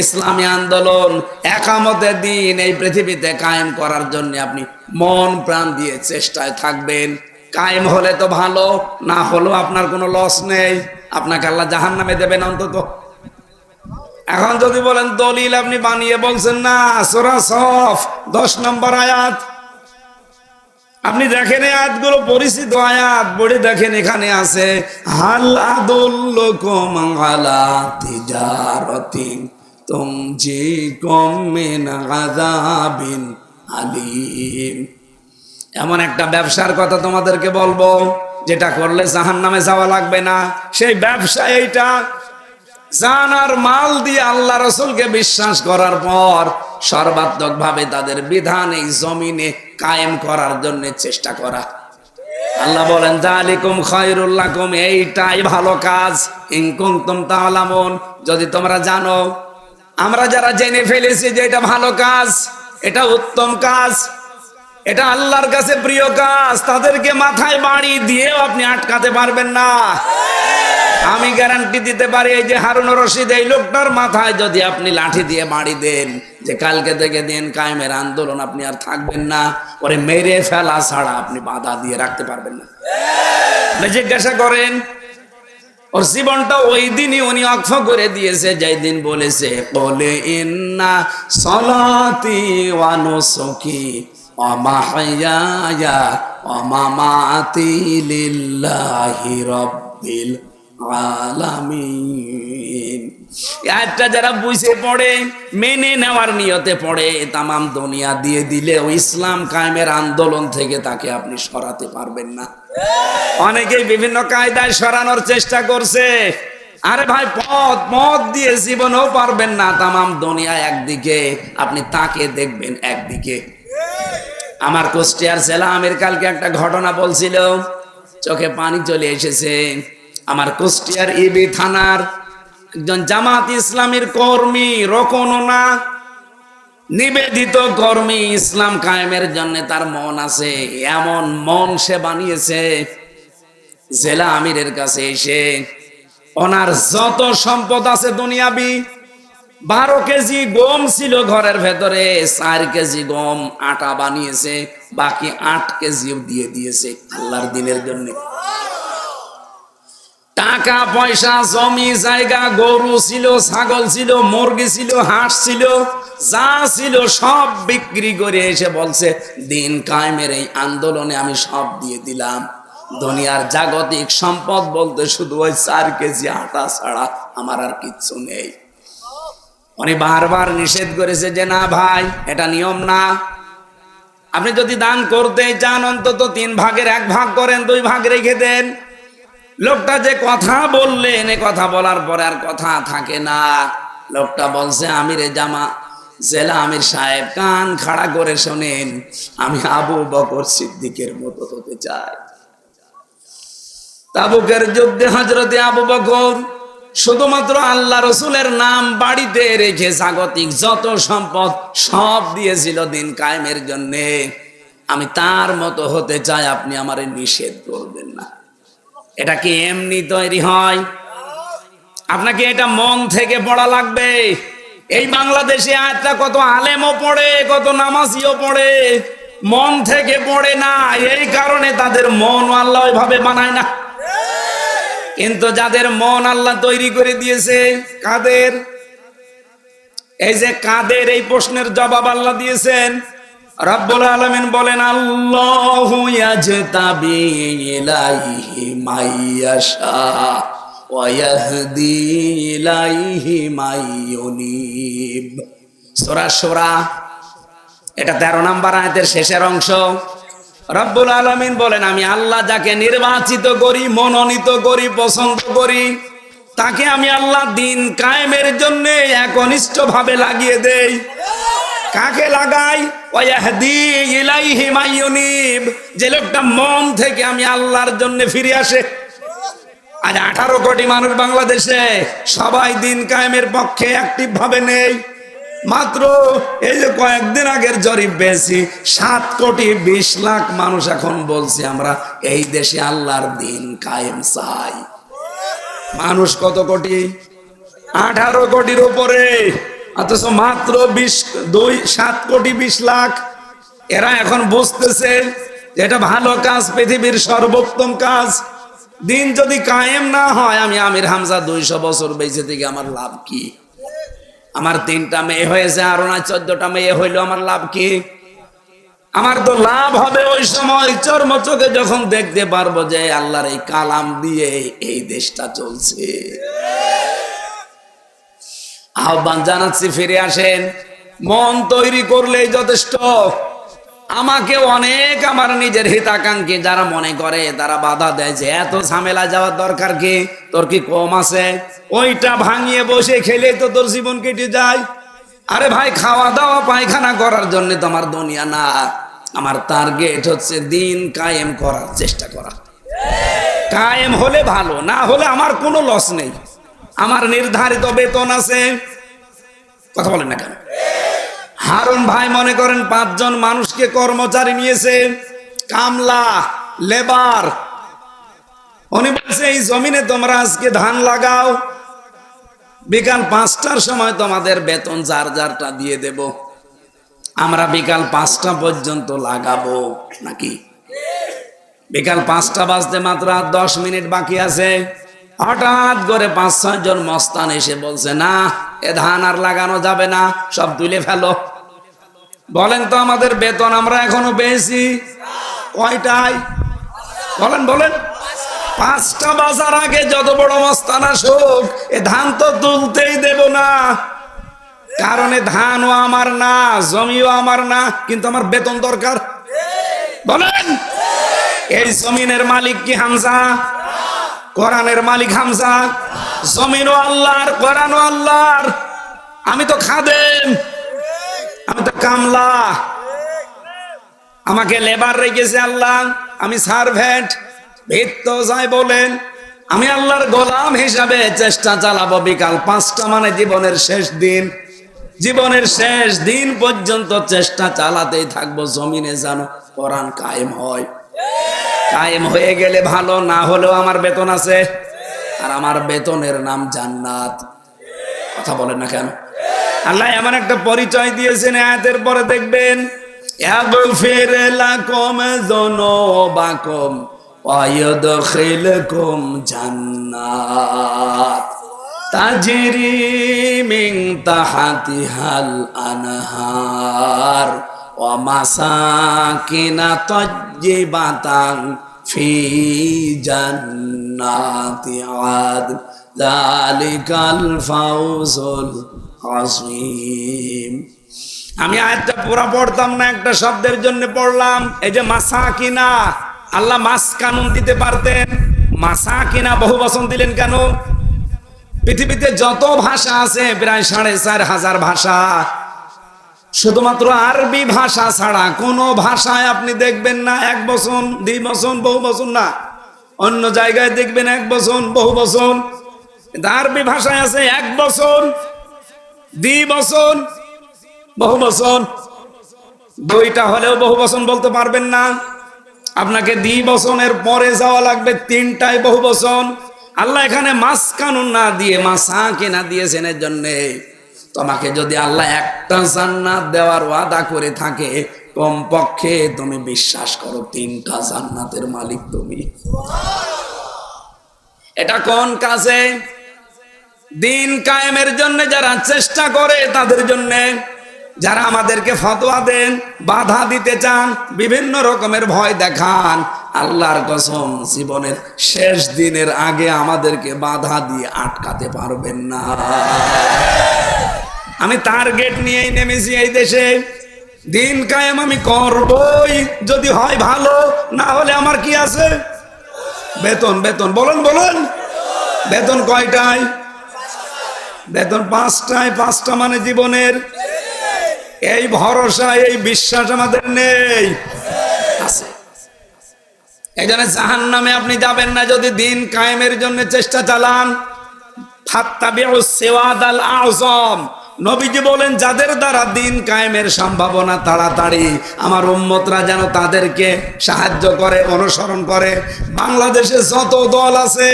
ইসলামী আন্দোলন একামতের দিন এই পৃথিবীতে কায়েম করার জন্য আপনি মন প্রাণ দিয়ে চেষ্টায় থাকবেন। কায়েম হলে তো ভালো, না হলেও আপনার কোনো লস নেই, আপনাকে আল্লাহ জাহান্নামে দেবেন অন্তত। এখন যদি বলেন দলিল আপনি বানিয়ে বলছেন না, সূরা সফ 10 নম্বর আয়াত, আপনি দেখেন এই আয়াতগুলো পরিচিত আয়াত, পড়ে দেখেন, এখানে আছে হাল আদুল্লুকুম আলা তিজারাতিন তুনজিকুম মিন আযাবিন আলীম। এমন একটা ব্যবসার কথা তোমাদেরকে বলবো যেটা করলে জাহান্নামে যাওয়া লাগবে না। সেই ব্যবসা এইটা, জান আর মাল দিয়ে আল্লাহ রাসূলকে বিশ্বাস করার পর সর্বাত্মক ভাবে তাদের বিধান এই জমিনে কায়েম করার জন্য চেষ্টা করা। আল্লাহ বলেন যালিকুম খায়রুল লাকুম, এইটাই ভালো কাজ, ইন কুনতুম তা'লামুন, যদি তোমরা জানো। আমরা যারা জেনে ফেলেছি যে এটা ভালো কাজ, এটা উত্তম কাজ, এটা আল্লাহর কাছে প্রিয় কাজ, তাদেরকে মাথায় বাড়ি দিয়েও আপনি আটকাতে পারবেন না। আমি গ্যারান্টি দিতে পারি, এই যে হারুনুর রশিদ, এই লোকটার মাথায় যদি আপনি লাঠি দিয়ে বাড়ি দেন যে কালকে থেকে দিন কায়েমের আন্দোলন আপনি আর থাকবেন না, ওরে মেরে ফেলা ছাড়া আপনি বাধা দিয়ে রাখতে পারবেন না। জিজ্ঞাসা করেন, ওর জীবনটা ওই দিনই উনি অক্ষ করে দিয়েছে যেই দিন বলেছে বলে ইন্না সলাতি ওয়া নুসুকি ওয়া মাহইয়ায়া ওয়া মামাতি লিল্লাহি রাব্বিল আলামিন। একটা যারা বুঝে পড়ে, মেনে নেওয়ার নিয়তে পড়ে, তামাম দুনিয়া দিয়ে দিলে ওই ইসলাম কায়েমের আন্দোলন থেকে তাকে আপনি সরাতে পারবেন না। অনেকেই বিভিন্ন কায়দায় সরানোর চেষ্টা করছে, আরে ভাই পথ দিয়ে জীবনেও পারবেন না। তামাম দুনিয়া একদিকে, আপনি তাকে দেখবেন একদিকে। আমার কুষ্টিয়ার জেলা আমির কালকে একটা ঘটনা বলছিল, চোখে পানি চলে এসেছে। আমার কুষ্টিয়ার ইবি থানার একজন জামাত ইসলামীর কর্মী, রোকনও না, নিবেদিত কর্মী, ইসলাম কায়েমের জন্য তার মন আছে, এমন মন সে বানিয়েছে। জেলা আমিরের কাছে এসে ওনার যত সম্পদ আছে দুনিয়াবি, 12 কেজি গম ছিল ঘরের ভেতরে, 4 কেজি গম আটা বানিয়েছে, বাকি 8 কেজিও দিয়ে দিয়েছে আল্লাহর দিনের জন্য। টাকা পয়সা, জমি জায়গা, গরু ছিল, ছাগল ছিল, মুরগি ছিল, হাঁস ছিল, যা ছিল সব বিক্রি করে এসে বলছে, দিন কায়েমের এই আন্দোলনে আমি সব দিয়ে দিলাম। দুনিয়ার জাগতিক সম্পদ বলতে শুধু ওই 4 কেজি আটা ছাড়া আমার আর কিচ্ছু নেই। উনি বারবার নিষেধ করেছে যে না ভাই, এটা নিয়ম না। আপনি যদি দান করতে চান অন্তত 3 ভাগের 1 ভাগ করেন, 2 ভাগ রেখে দেন। লোকটা যে কথা বললেন, এ কথা বলার পরে আর কথা থাকে না। লোকটা বলছে, আমিরে জামা জেলা আমির সাহেব, কান খাড়া করে শোনেন, আমি আবু বকর সিদ্দিকের মতো হতে চাই। তাবুকের যুদ্ধে হযরতে আবু বকর শুধুমাত্র আল্লাহ রসুলের নাম বাড়িতে রেখে জাগতিক যত সম্পদ সব দিয়েছিল দিন কায়েমের জন্যে। আমি তার মতো হতে চাই, আপনি আমারে নিষেধ করবেন না। এটা কি এমনি তৈরি হয়? আপনাকে এটা মন থেকে পড়া লাগবে। এই বাংলাদেশে আজটা কত আলেমও পড়ে, কত নামাজিও পড়ে, মন থেকে পড়ে না। এই কারণে তাদের মন আল্লাহ ওইভাবে বানায় না। কিন্তু যাদের মন আল্লাহ তৈরি করে দিয়েছে, কাদের? এই যে কাদের, এই প্রশ্নের জবাব আল্লাহ দিয়েছেন। রব্বুল আলামিন বলেন, আল্লাহু ইয়াজতাবি ইলাইহি মাইয়াশা ওয়া ইয়াহদি ইলাইহি মাইয়ুনিব। সূরা শূরা, এটা 13 নম্বর আয়াতের শেষের অংশ। রব্বুল আলামিন বলেন, আমি আল্লাহ যাকে নির্বাচিত করি, মনোনীত করি, পছন্দ করি, তাকে আমি আল্লাহ দিন কায়েমের জন্য একনিষ্ঠ ভাবে লাগিয়ে দেই। কাকে লাগাই? ওয়াহদি ইলাইহি মাইয়ুনিব, যে লোকটা মন থেকে আমি আল্লাহর জন্য ফিরে আসে। আজ 18 কোটি মানুষ বাংলাদেশে, সবাই দিন কায়েমের পক্ষে অ্যাক্টিভ ভাবে নেই। মাত্র এই যে কয়েকদিন আগের জরিপ পেয়েছি, 7 কোটি 20 লাখ মানুষ এখন বলছে আমরা এই দেশে আল্লাহর দিন কায়েম চাই। মানুষ কত কোটি? 18 কোটির উপরে, অথচ মাত্র 7 কোটি 20 লাখ। এরা এখন বুঝতেছে যে এটা ভালো কাজ, পৃথিবীর সর্বোত্তম কাজ। দিন যদি কায়েম না হয়, আমি আমির হামজা 200 বছর বেঁচে থেকে আমার লাভ কি? আমার 3টা মেয়ে হয়েছে, আরো না 14টা মেয়ে হইলো, আমার লাভ কি? আমার তো লাভ হবে ওই সময় চর্ম চোখে যখন দেখতে পারবো যে আল্লাহর এই কালাম দিয়ে এই দেশটা চলছে। আহ্বান জানাচ্ছি, ফিরে আসেন। মন তৈরি করলেই যথেষ্ট। আমাকে অনেক আমার নিজের হিতাকাঙ্ক্ষী যারা মনে করে, তারা বাধা দেয় যে এত ঝামেলা যাওয়ার দরকার কি, তোর কি কম আছে? ওইটা ভাঙিয়ে বসে খেলে তো তোর জীবন কেটে যায়। আরে ভাই, খাওয়া দাওয়া পায়খানা করার জন্য তো আমার দুনিয়া না। আমার টার্গেট হচ্ছে দিন কায়েম করার চেষ্টা করা। কায়েম হলে ভালো, না হলে আমার কোনো লস নেই। আমার নির্ধারিত বেতন আছে। কথা বলেন না কেন? হারুন ভাই মনে করেন 5 জন মানুষকে কর্মচারী নিয়েছে, কামলা, লেবার। উনি বলছে, এই জমিনে তোমরা আজকে ধান লাগাও, বিকাল 5টার সময় তোমাদের বেতন যার যারটা দিয়ে দেব। আমরা বিকাল 5টা পর্যন্ত লাগাবো নাকি? বিকাল 5টা বাজতে মাত্র 10 মিনিট বাকি আছে। হঠাৎ করে 5-6 জন মস্তান এসে বলছে, না, এ ধান আর লাগানো যাবে না, সব তুলে ফেলো। বলেন তো, আমাদের বেতন আমরা এখনো পেয়েছি কয়টায়? বলেন বলেন। 5টা বাজার আগে যত বড় মস্তান আসুক, এ ধান তো তুলতেই দেব না। কারণ এ ধানও আমার না, জমিও আমার না, কিন্তু আমার বেতন দরকার। বলেন, এই জমিনের মালিক কি হামজা? কোরআনের মালিক হামজা, জমিনও আল্লাহর, কোরআনও আল্লাহর। আমি তো খাদেম, আমি তো কামলা, আমাকে লেবার রেখেছে আল্লাহ, আমি সার্ভেন্ট, ভিত্ত যাই বলেন। আমি আল্লাহর গোলাম হিসাবে চেষ্টা চালাবো। বিকাল 5টা মানে জীবনের শেষ দিন, জীবনের শেষ দিন পর্যন্ত চেষ্টা চালাতেই থাকবো, জমিনে যেন কোরআন কায়েম হয়। কায়েম হয়ে গেলে ভালো, না হলেও আমার বেতন আছে, আর আমার বেতনের নাম জান্নাত। কথা বলেন না কেন? আল্লাহ এমন একটা পরিচয় দিয়েছেন আয়াতের পরে, দেখবেন ইয়াগফির লাকুম যুনুবাকুম ওয়া ইউদখিলকুম জান্নাত তাজরি মিন তাহতিহাল আনহার ওয়া মাসাকিনা তাজ্জিবাতান ফি জান্নাতি আদন যালিকাল ফাউজুল আযীম। আমি আয়াতটা পুরো পড়তাম না, একটা শব্দের জন্য পড়লাম। এই যে মাসাকিনা, আল্লাহ মাস কানুন দিতে পারতেন, মাসাকিনা বহু বচন দিলেন কেন? পৃথিবীতে যত ভাষা আছে প্রায় 4500 ভাষা, শুধুমাত্র আরবি ভাষা ছাড়া কোন ভাষায় আপনি দেখবেন না এক বচন, দ্বি বচন, বহু বচন না। অন্য জায়গায় দেখবেন এক বচন, বহু বচন, কিন্তু আরবি ভাষায় আছে এক বচন, দ্বি বচন, বহু বচন। দুইটা হলেও বহু বচন বলতে পারবেন না, আপনাকে দ্বি বচনের পরে যাওয়া লাগবে, 3টায় বহু বচন। আল্লাহ এখানে মাস কানুন না দিয়ে মাসাকিনা দিয়েছেন এর জন্য। তোমাকে যদি আল্লাহ একটা জান্নাত দেওয়ার ওয়াদা করে থাকে, কমপক্ষে তুমি বিশ্বাস করো 3টা জান্নাতের মালিক তুমি। এটা কোন কাজে? দিন কায়েমের জন্য যারা চেষ্টা করে তাদের জন্য। যারা আমাদেরকে ফতোয়া দেন, বাধা দিতে চান, বিভিন্ন রকমের ভয় দেখান, আল্লাহর কসম জীবনের শেষ দিনের আগে আমাদেরকে বাধা দিয়ে আটকাতে পারবেন না। আমি টার্গেট নিয়েই নেমেছি এই দেশে, দিন কায়েম আমি করবই, যদি হয় ভালো, না হলে আমার কি আছে? বেতন, বেতন বলেন বলেন, বেতন কয়টায়? বেতন 5টায়। 5টা মানে জীবনের এই ভরসা, এই বিশ্বাস আমাদের নেই, আছে। এই জন্য জাহান্নামে আপনি যাবেন না যদি দিন কায়েমের জন্য চেষ্টা চালান। ফাত্তাবিউস সিওয়াদাল আযম, নবীজি বলেন যাদের দ্বারা দিন কায়েমের সম্ভাবনা তাড়াতাড়ি, আমার উম্মতরা যেন তাদেরকে সাহায্য করে, অনুসরণ করে। বাংলাদেশে যত দল আছে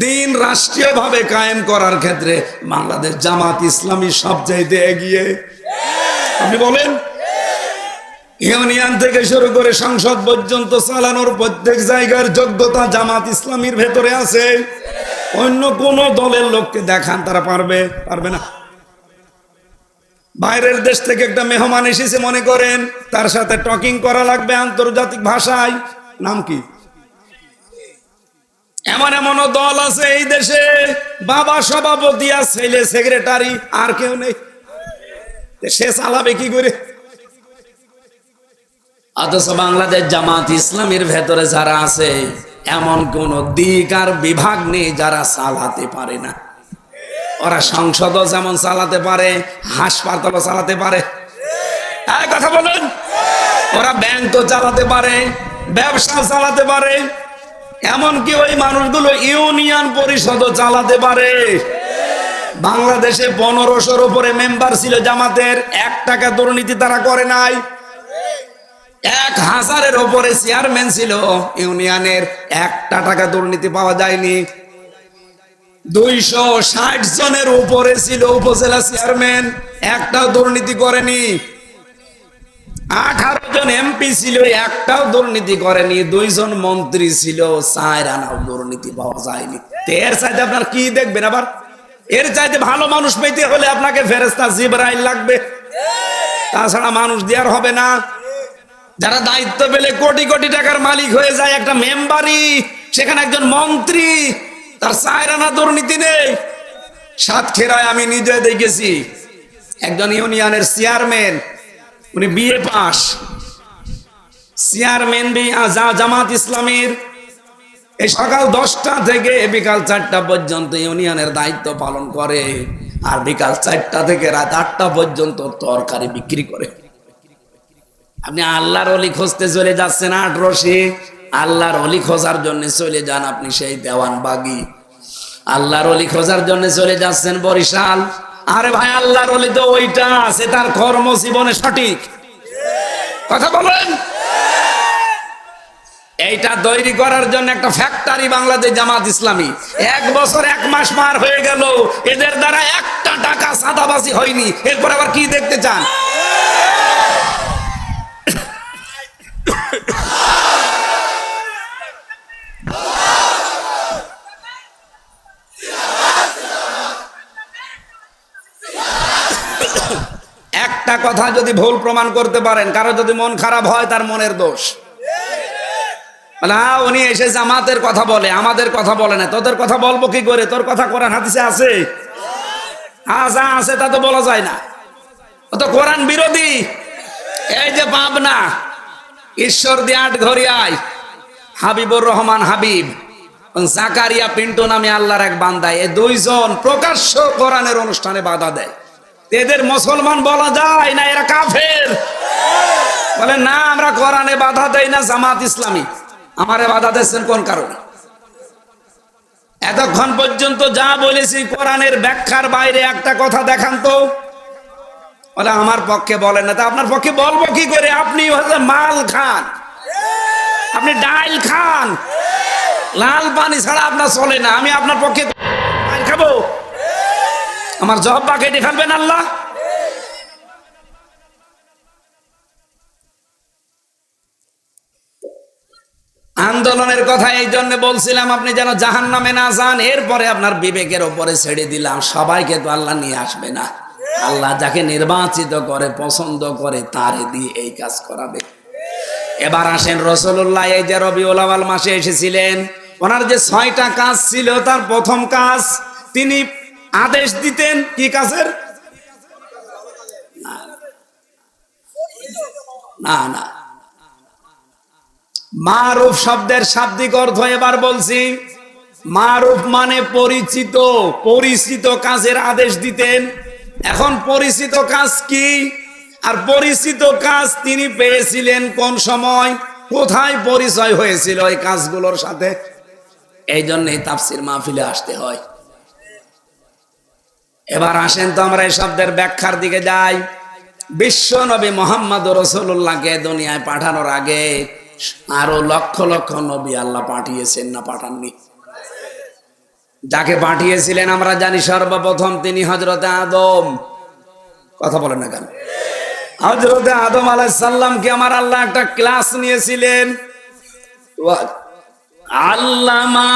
দিন রাষ্ট্রীয়ভাবে কায়েম করার ক্ষেত্রে বাংলাদেশ জামাত ইসলামী সবচাইতে এগিয়ে। আপনি বলেন, ইউনিয়ন থেকে শুরু করে সংসদ পর্যন্ত চালানোর প্রত্যেক জায়গার যোগ্যতা জামাত ইসলামীর ভেতরে আছে। অন্য কোন দলের লোককে দেখান, তারা পারবে? পারবে না। বাইরের দেশ থেকে একটা মেহমান এসেছে মনে করেন, তার সাথে টকিং করা লাগবে আন্তর্জাতিক ভাষায়। নাম কি? এমন এমন দল আছে এই দেশে, বাবা সভাপতি আর ছেলে সেক্রেটারি, আর কেউ নেই। সে চালাবে কি করে? অথচ বাংলাদেশ জামাত ইসলামীর ভেতরে যারা আছে, এমন কোন দিক আর বিভাগ নেই যারা চালাতে পারে না। ওরা সংসদও যেমন চালাতে পারে, হাসপাতালও চালাতে পারে। কথা বলেন, ওরা ব্যাংকও চালাতে পারে, ব্যবসা চালাতে পারে, এমনকি ওই মানুষগুলো ইউনিয়ন পরিষদও চালাতে পারে। বাংলাদেশে 1500-র উপরে মেম্বার ছিল জামাতের, 1 টাকা দুর্নীতি তারা করে নাই। 1000-এর উপরে চেয়ারম্যান ছিল ইউনিয়নের, 1টা টাকা দুর্নীতি পাওয়া যায়নি। 260 জনের উপরে ছিল উপজেলা চেয়ারম্যান, একটাও দুর্নীতি করেনি। 18 জন এমপি ছিল, একটাও দুর্নীতি করেনি। 2 জন মন্ত্রী ছিল, 4 আনাও দুর্নীতি পাওয়া যায়নি। এর চাইতে আপনার কি দেখবেন? আবার এর চাইতে ভালো মানুষ পেতে হলে আপনাকে ফেরেশতা জিবরাইল লাগবে, তাছাড়া মানুষ দেওয়ার হবে না। যারা দায়িত্ব পেলে কোটি কোটি টাকার মালিক হয়ে যায়, একটা মেম্বারই, সেখানে একজন মন্ত্রী, তার 4 আনা দুর্নীতি নেই। সাতক্ষীরায় আমি নিজে দেখেছি, একজন ইউনিয়নের চেয়ারম্যান, উনি বিএ পাস, চেয়ারম্যান জামাত ইসলামীর। এই সকাল 10টা থেকে বিকাল 4টা পর্যন্ত ইউনিয়নের দায়িত্ব পালন করে, আর বিকাল 4টা থেকে রাত 8টা পর্যন্ত তরকারি বিক্রি করে। আপনি আল্লাহর ওলি খুঁজতে চলে যাচ্ছেন আটরশি, আল্লাহর ওলি খোঁজার জন্য চলে যান আপনি সেই দেওয়ানবাগি, আল্লাহর ওলি খোঁজার জন্য চলে যাচ্ছেন বরিশাল। আরে ভাই, আল্লাহর ওলি তো ওইটা আছে, তার কর্মজীবনে সঠিক কথা বলেন। এইটা তৈরি করার জন্য একটা ফ্যাক্টরি বাংলাদেশ জামাত ইসলামী, 1 বছর 1 মাস পার হয়ে গেল, এদের দ্বারা একটা টাকা সাদাবাজি হয়নি। এরপর আবার কি দেখতে চান? একটা কথা যদি ভুল প্রমাণ করতে পারেন, কারো যদি মন খারাপ হয়, তার মনের দোষ। উনি এসে জামাতের কথা বলে, আমাদের কথা বলে না। তোদের কথা বলবো কি করে? তোর কথা কোরআন হাদিসে আছে? যা আছে তা তো বলা যায় না, ও তো কোরআন বিরোধী। এই যে পাবনা ঈশ্বরদী আটঘরিয়ায় হাবিবুর রহমান হাবিব, জাকারিয়া পিন্টু নামে আল্লাহর এক বান্দা, এই 2 জন প্রকাশ্য কোরআনের অনুষ্ঠানে বাধা দেয়। এদের মুসলমান বলা যায় না, এরা কাফের। বলে না, আমরা কোরআনে বাধা দেই না, জামাত ইসলামী। আমারে বাধা দিচ্ছেন কোন কারণে? এতক্ষণ পর্যন্ত যা বলেছি কোরআনের ব্যাখ্যার বাইরে একটা কথা দেখান তো। বলে আমার পক্ষে বলেন না। তা আপনার পক্ষে বলবো কি করে? আপনি মাল খান, আপনি ডাল খান, লাল পানি ছাড়া আপনার চলে না। আমি আপনার পক্ষে খাবো? আমার জব্বা কেটে ফেলবেন আল্লাহ। আন্দোলনের কথা এই জন্য বলছিলাম, আপনি যেন জাহান্নামে না যান। এরপরে আপনার বিবেকের উপরে ছেড়ে দিলাম। সবাইকে তো আল্লাহ নিয়ে আসবে না। আল্লাহ যাকে নির্বাচিত করে, পছন্দ করে, তারে দিয়ে এই কাজ করাবে। এবার আসেন, রাসূলুল্লাহ এই যে রবিউল আউয়াল মাসে এসেছিলেন, ওনার যে 6টা কাজ ছিল, তার প্রথম কাজ তিনি আদেশ দিতেন। কি কাজের? না না, মারুফ শব্দের শাব্দিক অর্থ এবার বলছি। মারুফ মানে পরিচিত, পরিচিত কাজের আদেশ দিতেন। এখন পরিচিত কাজ কি? আর পরিচিত কাজ তিনি পেয়েছিলেন কোন সময়, কোথায় পরিচয় হয়েছিল এই কাজগুলোর সাথে? এই জন্যই তাফসীর মাহফিলে আসতে হয়। এবার আসেন তো আমরা এই শব্দের ব্যাখ্যার দিকে যাই। বিশ্ব নবী মুহাম্মদ রাসূলুল্লাহকে দুনিয়ায় পাঠানোর আগে আরো লক্ষ লক্ষ নবী আল্লাহ পাঠিয়েছেন, না পাঠাননি? যাকে পাঠিয়েছিলেন আমরা জানি সর্বপ্রথম তিনি হযরতে আদম। কথা বলেন না কেন? হযরতে আদম আলাইহিস সালামকে আমার আল্লাহ একটা ক্লাস নিয়েছিলেন। আল্লামা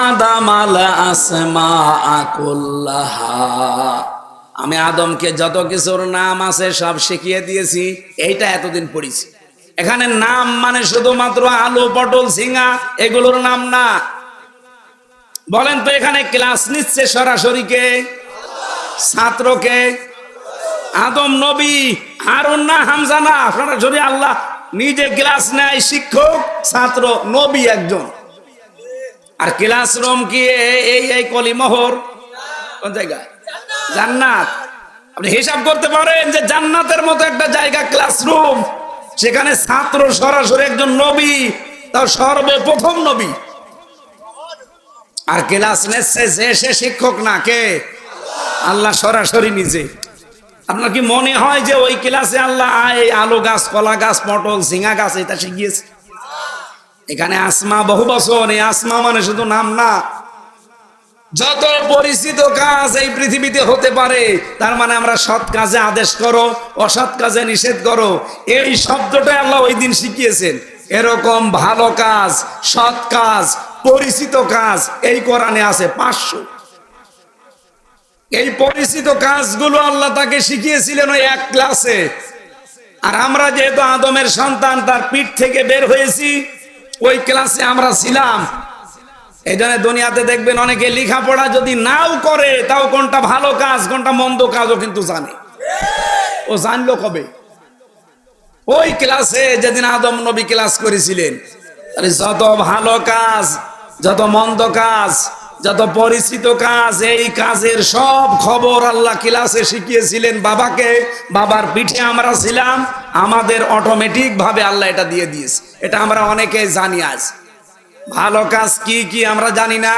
আদামাল আসমাআ কুল্লাহা, আমি আদমকে যত কিছুর নাম আছে সব শিখিয়ে দিয়েছি। এইটা এতদিন পড়েছি। এখানে নাম মানে শুধুমাত্র আলু, পটল, ঝিঙা এগুলোর নাম না। বলেন তো, এখানে ক্লাস নিচ্ছে সরাসরি কে? ছাত্রকে? আদম নবী, হারুন না হামজা না, সরাসরি আল্লাহ নিজে ক্লাস নেয়। শিক্ষক, ছাত্র, নবী একজন। আর ক্লাসরুম কি এই কলিমোহর? কোন জায়গা? জান্নাত। আপনি হিসাব করতে পারেন যে জান্নাতের মতো একটা জায়গা ক্লাসরুম, সেখানে ছাত্র সরাসরি একজন নবী, তাও সর্বপ্রথম নবী। আর ক্লাস নিচ্ছে যে সে শিক্ষক না, কে? আল্লাহ সরাসরি নিজে। আপনার কি মনে হয় যে ওই ক্লাসে আল্লাহ আলু গাছ, কলা গাছ, পটল, ঝিঙা গাছ এটা শিখিয়েছে? এখানে আসমা বহু বচন। এই আসমা মানে শুধু নাম না। যত পরিচিত কাজ এই পৃথিবীতে হতে পারে, তার মানে আমরা সৎ কাজে আদেশ করো, অসৎ কাজে নিষেধ করো, এই শব্দটা আল্লাহ ওই দিন শিখিয়েছেন। এরকম ভালো কাজ, সৎ কাজ, পরিচিত কাজ এই কোরআনে আছে 500। এই পরিচিত কাজগুলো আল্লাহ তাকে শিখিয়েছিলেন ওই এক ক্লাসে। আর আমরা যেহেতু আদমের সন্তান, তার পিঠ থেকে বের হয়েছি, ওই ক্লাসে আমরা ছিলাম। এই জন্য দুনিয়াতে দেখবেন অনেকে লেখাপড়া যদি নাও করে, তাও কোনটা ভালো কাজ কোনটা মন্দ কাজও কিন্তু জানে। ও জানলো কবে? ওই ক্লাসে যেদিন আদম নবী ক্লাস করেছিলেন। যত ভালো কাজ যত মন্দ কাজ, যত পরিচিত কাজ, এই কাজের সব খবর আল্লাহ ক্লাসে শিখিয়েছিলেন বাবাকে। বাবার পিঠে আমরা ছিলাম, আমাদের অটোমেটিক ভাবে আল্লাহ এটা দিয়ে দিয়েছে। এটা আমরা অনেকেই জানি। আজ ভালো কাজ কি কি আমরা জানি না,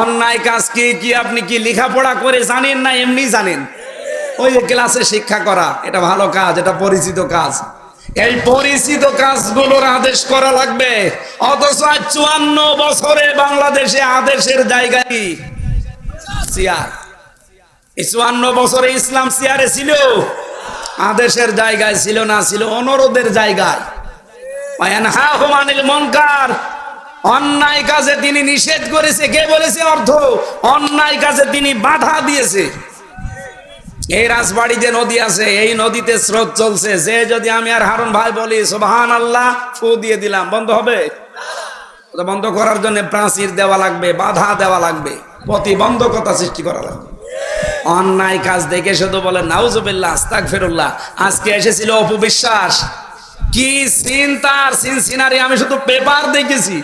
অন্যায় কাজ কি কি আপনি কি লেখাপড়া করে জানেন না এমনি জানেন? ওই যে ক্লাসে শিক্ষা করা, এটা ভালো কাজ, এটা পরিচিত কাজ। এই পরিচিত কাজগুলোর আদেশ করা লাগবে। অথচ 54 বছরে বাংলাদেশে আদেশের জায়গায় কি চেয়ার? 54 বছরে ইসলাম চেয়ারে ছিল, আদেশের জায়গায় ছিল না, ছিল অনুরোধের জায়গায়। ওয়ানহাহুম আনিল মুনকার, অন্যায় কাজে তিনি নিষেধ করেছে। কে বলেছে? অর্থ অন্যায় কাজে তিনি বাধা দিয়েছে। এই রাজবাড়ি যে নদী আছে, এই নদীতে স্রোত চলছে, যে যদি আমি আর হারুন ভাই বলি সুবহানাল্লাহ, ফু দিয়ে দিলাম, বন্ধ হবে? বন্ধ করার জন্য প্রাচীর দেওয়া লাগবে, বাধা দেওয়া লাগবে, প্রতিবন্ধকতা সৃষ্টি করা লাগবে। অন্যায় কাজ দেখে শুধু বলে নাউজুবিল্লাহ, আস্তাগফিরুল্লাহ। আজকে এসেছিল অপবিশ্বাস, কি সিন তার সিনারি আমি শুধু পেপার দেখেছি,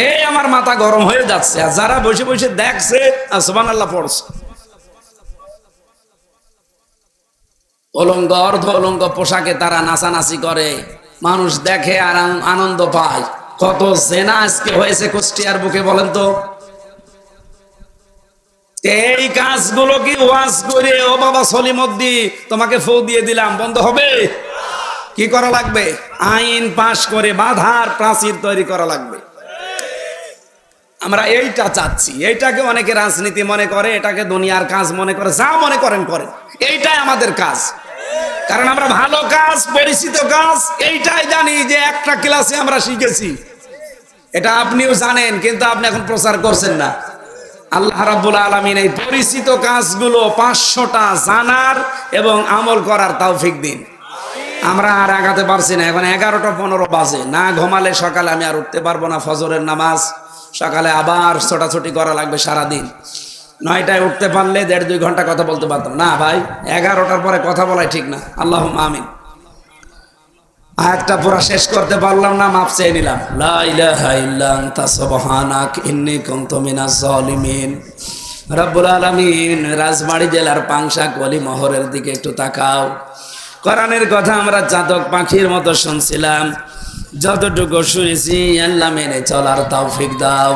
এই আমার মাথা গরম হয়ে যাচ্ছে। আর যারা বসে বসে দেখছে আর সুবহানাল্লাহ পড়ছে, অলঙ্গ অর্ধ অলঙ্গ পোশাকে তারা নাচানাচি করে, মানুষ দেখে আর আনন্দ পায়। কত জেনা আজকে হয়েছে কুষ্টিয়ার বুকে, বলেন তো? এই কাজগুলো কি ওয়াজ করে ও বাবা সলিমউদ্দিন তোমাকে ফু দিয়ে দিলাম বন্ধ হবে? কি করা লাগবে? আইন পাশ করে বাধার প্রাচীর তৈরি করা লাগবে। আমরা এইটা চাচ্ছি। এইটাকে অনেকে রাজনীতি মনে করে, এটাকে দুনিয়ার কাজ মনে করে, যা মনে করেন করেন, এইটাই আমাদের কাজ। কারণ আমরা ভালো কাজ, পরিচিত কাজ এইটাই জানি, যে একটা ক্লাসে আমরা শিখেছি। এটা আপনিও জানেন, কিন্তু আপনি এখন প্রচার করছেন না। আল্লাহ রাব্বুল আলামিন এই পরিচিত কাজগুলো 500টা জানার এবং আমল করার তৌফিক দিন। আমরা আর আগাতে পারছি না। এখন 11টা 15 বাজে, না ঘুমালে সকালে আমি আর উঠতে পারবো না। ফজরের নামাজ সকালে আবার ছোটাছুটি করা লাগবে সারাদিন। 9টায় উঠতে পারলে 1.5-2 ঘন্টা কথা বলতে পারতাম না ভাই। 11টার পরে কথা বলাই ঠিক না। আল্লাহুম্মা আমিন। আয়াতটা পুরো শেষ করতে পারলাম না, মাফ চেয়ে নিলাম। লা ইলাহা ইল্লা আনতা সুবহানাক ইন্নী কুনতু মিনাজ জালিমিন। রব্বুল আলামিন, রাজবাড়ী জেলার পাংশা কলি মহরের দিকে একটু তাকাও। কোরআনের কথা আমরা চাতক পাখির মতো শুনছিলাম, যতটুকু শুনেছি আল্লাহ মেনে চলার তৌফিক দাও।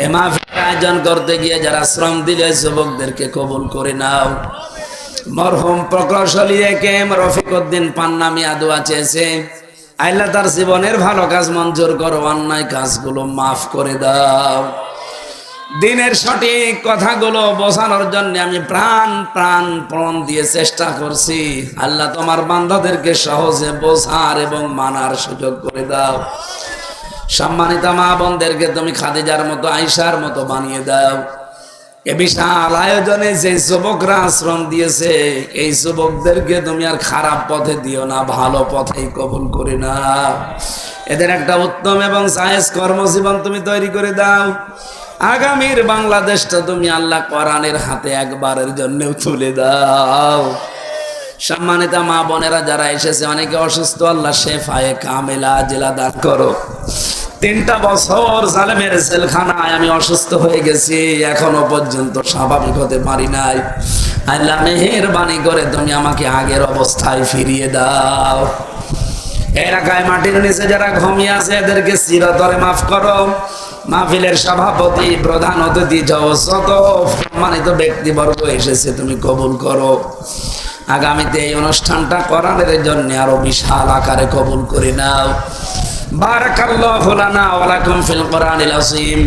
এ মাহফিল আয়োজন করতে গিয়ে যারা শ্রম দিলে যুবকদেরকে কবুল করে নাও। মরহুম প্রকৌশলী একেএম রফিক উদ্দিন পান্না মিয়া দোয়া চেয়েছে, আল্লাহ তার জীবনের ভালো কাজ মঞ্জুর করো, অন্যায় কাজগুলো মাফ করে দাও। দিনের সঠিক কথাগুলো বোঝানোর জন্য আমি প্রাণ দিয়ে চেষ্টা করছি। আল্লাহ তোমার বান্দাদেরকে সহজে বোঝার এবং মানার সুযোগ করে দাও। সম্মানিত মা বোনদেরকে তুমি খাদিজার মতো, আয়েশার মতো বানিয়ে দাও। এ বিশাল আয়োজনে যে যুবকরা শ্রম দিয়েছে, এই যুবকদেরকে তুমি আর খারাপ পথে দিও না, ভালো পথেই কবুল করে নাও। এদের একটা উত্তম এবং জায়েজ কর্মজীবন তুমি তৈরি করে দাও। আগামীর বাংলাদেশটা তুমি আল্লাহ কোরআনের হাতে একবারের জন্য তুলে দাও। সম্মানিত মা বোনেরা যারা এসেছে, অনেকে অসুস্থ, আল্লাহ শেফায়ে কামেলা আজেলা দান করো। 3টা বছর জালেমের জেলখানায় আমি অসুস্থ হয়ে গেছি, এখনো পর্যন্ত স্বাভাবিক হতে পারি নাই। আল্লাহ মেহেরবানি করে তুমি আমাকে আগের অবস্থায় ফিরিয়ে দাও। এলাকায় মাটির নিচে যারা ঘুমিয়ে আছে এদেরকে চিরতরে মাফ করো। মাহফিলের সভাপতি, প্রধান অতিথি, যত সম্মানিত ব্যক্তিবর্গ এসেছে তুমি কবুল করো। আগামীতে এই অনুষ্ঠানটা কোরআনের জন্য আরো বিশাল আকারে কবুল করে নাও। বারাকাল্লাহু লানা ওয়া লাকুম ফিল কোরআনিল আযীম।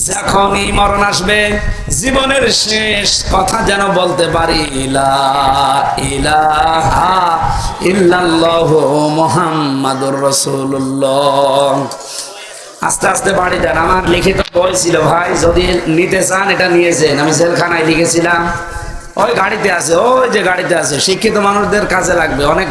যখনই মরণ আসবে, জীবনের শেষ কথা যেন বলতে পারি, লা ইলাহা ইল্লাল্লাহু মুহাম্মাদুর রাসূলুল্লাহ। আস্তে আস্তে বাড়ি যান। আমার লিখিত বই ছিল ভাই, যদি নিতে চান এটা নিয়েছেন। আমি জেলখানায় লিখেছিলাম, ওই গাড়িতে আছে, ওই যে গাড়িতে আছে। শিক্ষিত মানুষদের কাজে লাগবে অনেক।